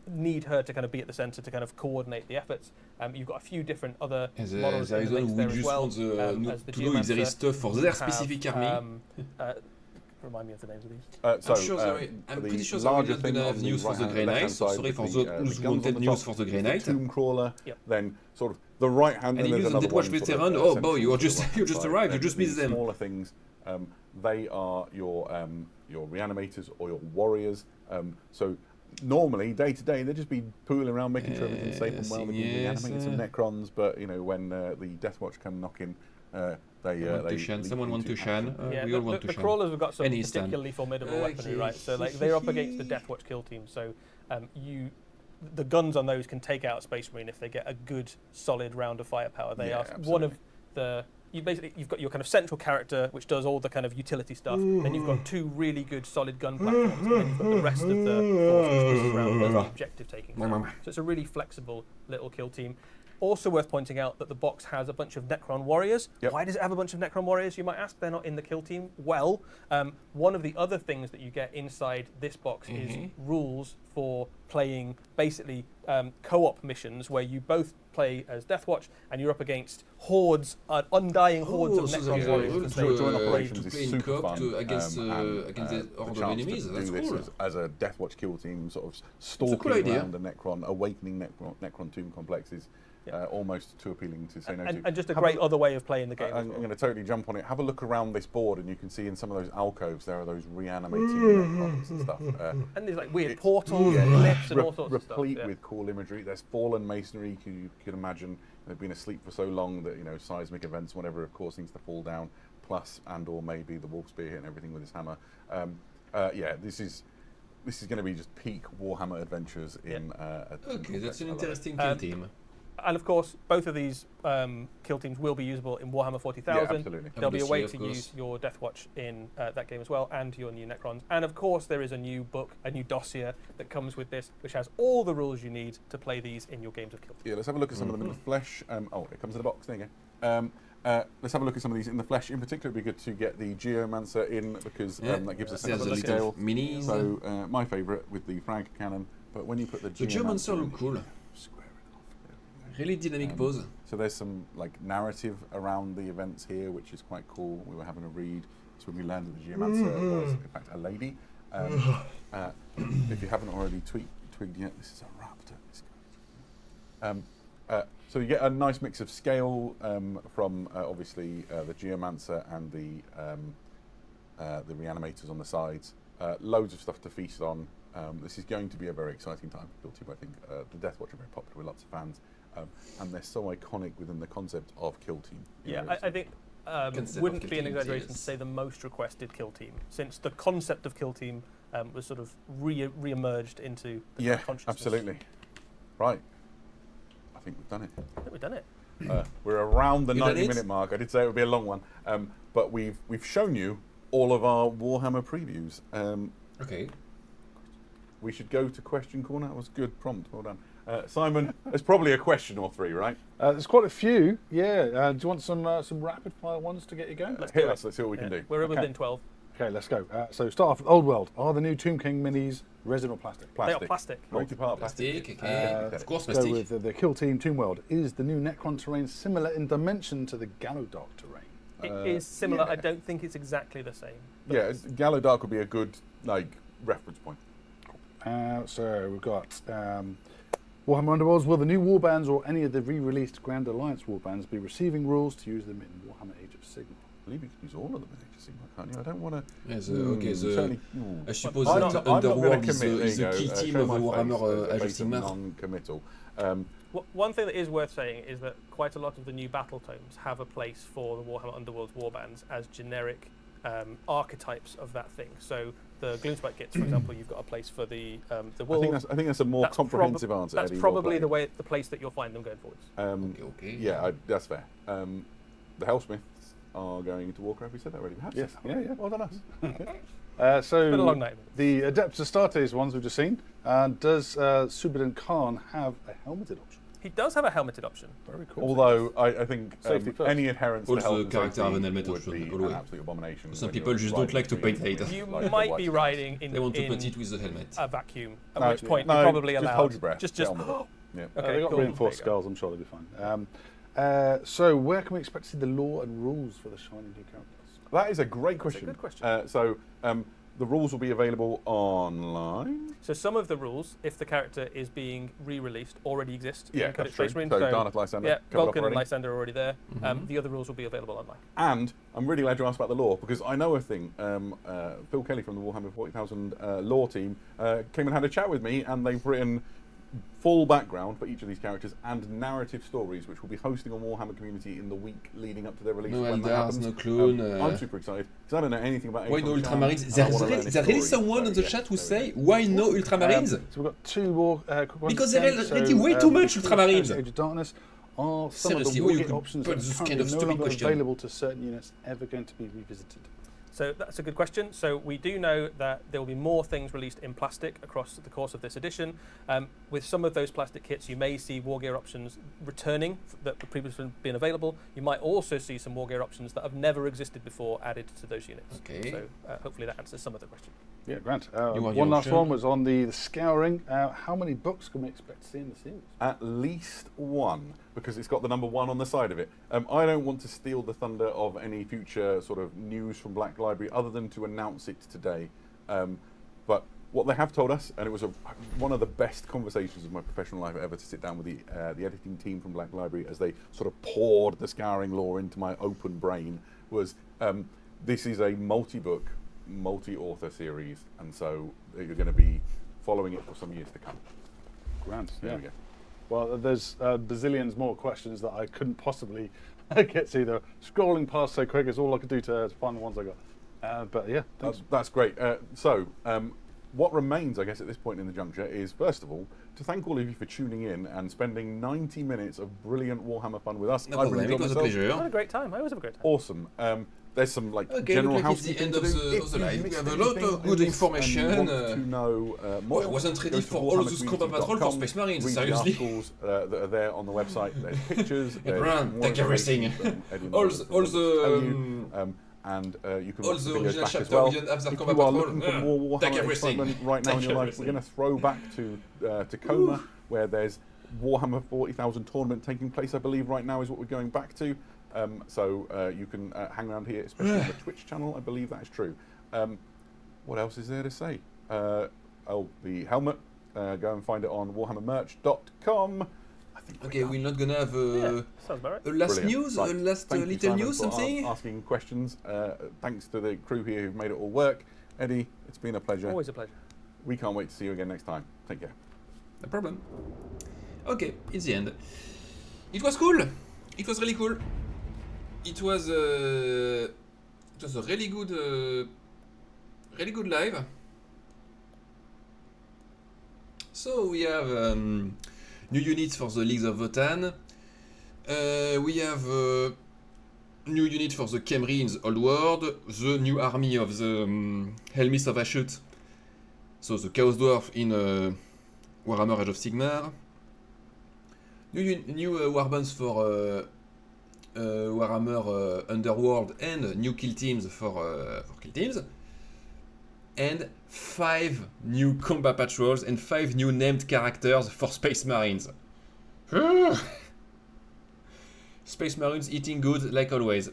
need her to kind of be at the center to kind of coordinate the efforts. You've got a few different other models in the mix there as well. As the to know if there is Geomancer. stuff for You their have, specific army. Remind me of the names of these. I'm pretty sure that we're not going to have news for the Grey Knight. Sorry for those who wanted news for the Grey Knight. Tomb crawler, Yep. then sort of the right hand. And there's you use the another Death Watch one, sort of, veteran. Oh boy, you sentinel just side. arrived. You Then just these missed them. Smaller things. They are your reanimators or your warriors. So normally, day to day, they'd just be pooling around, making sure everything's safe and well. They'd be Yes, reanimating some Necrons, but when the Death Watch come knocking, Someone want to shan. We all want to the shan. crawlers have got some Any stand. particularly formidable Okay. weaponry, right? So like they're up against the Death Watch Kill Team. So the guns on those can take out a Space Marine if they get a good, solid round of firepower. They are one of the. You've got your kind of central character, which does all the kind of utility stuff. Then you've got 2 really good, solid gun platforms, and then you've got the rest of the force which pushes around and does the objective taking. So it's a really flexible little kill team. Also worth pointing out that the box has a bunch of Necron warriors. Yep. Why does it have a bunch of Necron warriors, you might ask? They're not in the kill team. Well, one of the other things that you get inside this box is rules for playing basically co-op missions where you both play as Deathwatch and you're up against hordes, undying hordes of Necron warriors. Joint operations to is play in super co-op fun against and, the horde of chance enemies. to That's do this cool. as a Deathwatch kill team, sort of a stalking cool idea. around the Necron, awakening Necron tomb complexes. Almost too appealing to say no to. And just a great other way of playing the game. I'm going to totally jump on it. Have a look around this board, and you can see in some of those alcoves there are those reanimating Necrons and stuff. And there's like weird portals and lips and all sorts of stuff. Replete with cool imagery. There's fallen masonry. You can imagine they've been asleep for so long that seismic events, whatever, of course, things to fall down. Plus, and/or maybe the wolf spear hitting everything with his hammer. This is going to be just peak Warhammer adventures in. Okay, that's an interesting kill team. And of course, both of these kill teams will be usable in Warhammer 40,000. Yeah, absolutely. There'll be a way Of to course. use your Deathwatch in that game as well, and your new Necrons. And of course, there is a new book, a new dossier that comes with this, which has all the rules you need to play these in your games of kill. Yeah, let's have a look at some of them in the flesh. It comes in a box. There you go. Let's have a look at some of these in the flesh. In particular, it'd be good to get the Geomancer in because that gives us There's sense a of little scale. minis. So my favourite with the frag cannon. But when you put the The Geomancer in, look cool. square it off. Really dynamic pose. So there's some narrative around the events here, which is quite cool. We were having a read. So when we learned that the Geomancer was in fact a lady. If you haven't already twigged yet, this is a raptor. So you get a nice mix of scale from obviously the Geomancer and the Reanimators on the sides. Loads of stuff to feast on. This is going to be a very exciting time for Kill Team. I think the Death Watch are very popular with lots of fans, and they're so iconic within the concept of Kill Team. I think wouldn't be an exaggeration to say the most requested Kill Team, since the concept of Kill Team was sort of re-emerged into the consciousness. Absolutely. Right. I think we've done it. I think we've done it. We're around the 90-minute mark. I did say it would be a long one, but we've shown you all of our Warhammer previews. Okay. We should go to question corner. That was a good prompt. Well done. Simon, there's probably a question or three, right? There's quite a few, yeah. Do you want some rapid fire ones to get you going? Let's Hit do us. it. Let's see what we can do. We're within 12. Okay, let's go. So start off with Old World. Are the new Tomb King minis resin or plastic? They are plastic. Multi-part plastic. Plastic, okay. Of course, Go plastic. with the Kill Team Tomb World. Is the new Necron terrain similar in dimension to the Gallowdark terrain? It is similar. yeah. I don't think it's exactly the same. Yeah, Gallowdark would be a good reference point. So we've got Warhammer Underworlds. Will the new warbands or any of the re-released Grand Alliance warbands be receiving rules to use them in Warhammer Age of Sigmar? I believe you can use all of them in Age of Sigmar, can't you? I don't want to... Yeah, I suppose I'm that not gonna Underworld commit. is There the you key go. team Show of my Warhammer face, Age of base Sigmar. non-committal. One thing that is worth saying is that quite a lot of the new battle tomes have a place for the Warhammer Underworld's warbands as generic archetypes of that thing. So the Gloomspite kits, for example, you've got a place for the wolves. I think that's a more comprehensive answer. That's Eddie, probably the place that you'll find them going forwards. Okay. Yeah, that's fair. The Hellsmiths are going into Warcraft. We said that already. We have Yes. said that. Yeah. Well done us. So been a long night. the Adeptus Astartes ones we've just seen. Does Subadin Khan have a helmeted option? He does have a helmeted option. Very cool. Although I think Safety first. any adherence to Also, health and character have an safety helmet would option, be an always. absolute abomination. Some when people you're just don't riding like to between paint them, it. You like the might white be guys. riding in They want to put it with the helmet. a vacuum, at No, which point no, you're probably just allowed. hold your breath. Just Get on with it. Yeah. Okay, they've got cool. reinforced There you go. skulls. I'm sure they'll be fine. So where can we expect to see the lore and rules for the Shining New characters? That is a great question. good question. The rules will be available online. So some of the rules, if the character is being re-released, already exist. Yeah, in that's Codex true. Space Marine. So Darnath Lysander, yeah, covered Vulcan off and already. Lysander are already there. The other rules will be available online. And I'm really glad you asked about the lore, because I know a thing. Phil Kelly from the Warhammer 40,000 lore team came and had a chat with me, and they've written full background for each of these characters and narrative stories, which we'll be hosting on Warhammer Community in the week leading up to their release. No when that Eldars, happens. no clone. I'm super excited, because I don't know anything about Why no any Ultramarines? and I wanna learn There's really his story. someone in the So, chat who there we say, go. why no Ultramarines? So we've got two more quick ones. Because they're So, already way too much before Ultramarines. Age of Darkness, are some Seriously, of why the you wargate could options put that are this currently kind of no stupid longer question? available to certain units ever going to be revisited? So that's a good question. So we do know that there will be more things released in plastic across the course of this edition. With some of those plastic kits, you may see wargear options returning that have previously been available. You might also see some wargear options that have never existed before added to those units. Okay. So hopefully that answers some of the question. Yeah, Grant. want One your last option? one was on the scouring. How many books can we expect to see in the series? At least one, because it's got the number 1 on the side of it. I don't want to steal the thunder of any future sort of news from Black Library other than to announce it today. But what they have told us, and it was one of the best conversations of my professional life ever, to sit down with the editing team from Black Library as they sort of poured the scouring lore into my open brain, was this is a multi-book, multi-author series, and so you're going to be following it for some years to come. Grant. There we go. Well, there's bazillions more questions that I couldn't possibly get to. They're scrolling past so quick. It's all I could do to find the ones I got. But yeah, thanks. That's great. What remains, I guess, at this point in the juncture is, first of all, to thank all of you for tuning in and spending 90 minutes of brilliant Warhammer fun with us. No I problem, really it was a enjoyed myself. I had a pleasure. great time. I always have a great time. Awesome. There's some Okay, general look like it's the housekeeping end to of do. the If live. you've We missed have a lot anything of good in this and information. want to know more, I wasn't ready go to for all those Combat Patrol for warhammercommunity.com, Space Marines, read seriously. the articles that are there on the website. There's pictures. there's Brian, more take everything. information from Eddie and All I the- that all we'll the, tell you. And you can all watch the the videos original back as chapter well. we didn't have the If Combat you are Patrol. looking for more Take Warhammer everything. excitement right now in Take your life, everything. we're going to throw back to Tacoma, where there's Warhammer 40,000 tournament taking place, I believe, right now is what we're going back to. So you can hang around here, especially on the Twitch channel. I believe that is true. What else is there to say? The helmet. Go and find it on warhammermerch.com. I think Okay, we're we're not gonna have Yeah, sounds about right. a last Brilliant. news, Right. a last Thank you, little Simon, news, for something. asking questions. Thanks to the crew here who've made it all work. Eddie, it's been a pleasure. Always a pleasure. We can't wait to see you again next time. Take care. No problem. Okay, it's the end. It was cool. It was really cool. It was a really good live. So we have new units for the Leagues of Votan. We have new unit for the Khemri in the Old World. The new army of the Helmist of Ashut. So the Chaos Dwarf in Warhammer Age of Sigmar. New warbands for Warhammer Underworld and new kill teams for kill teams. And 5 new combat patrols and 5 new named characters for Space Marines. Space Marines eating good like always.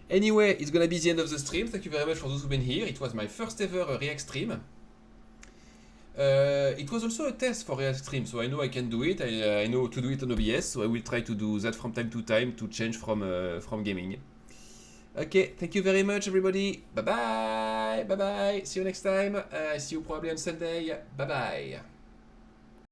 Anyway, it's gonna be the end of the stream. Thank you very much for those who've been here. It was my first ever React stream. It was also a test for React stream, so I know I can do it. I know to do it on OBS, so I will try to do that from time to time to change from gaming. Okay, thank you very much, everybody. Bye bye. Bye bye. See you next time. See you probably on Sunday. Bye bye.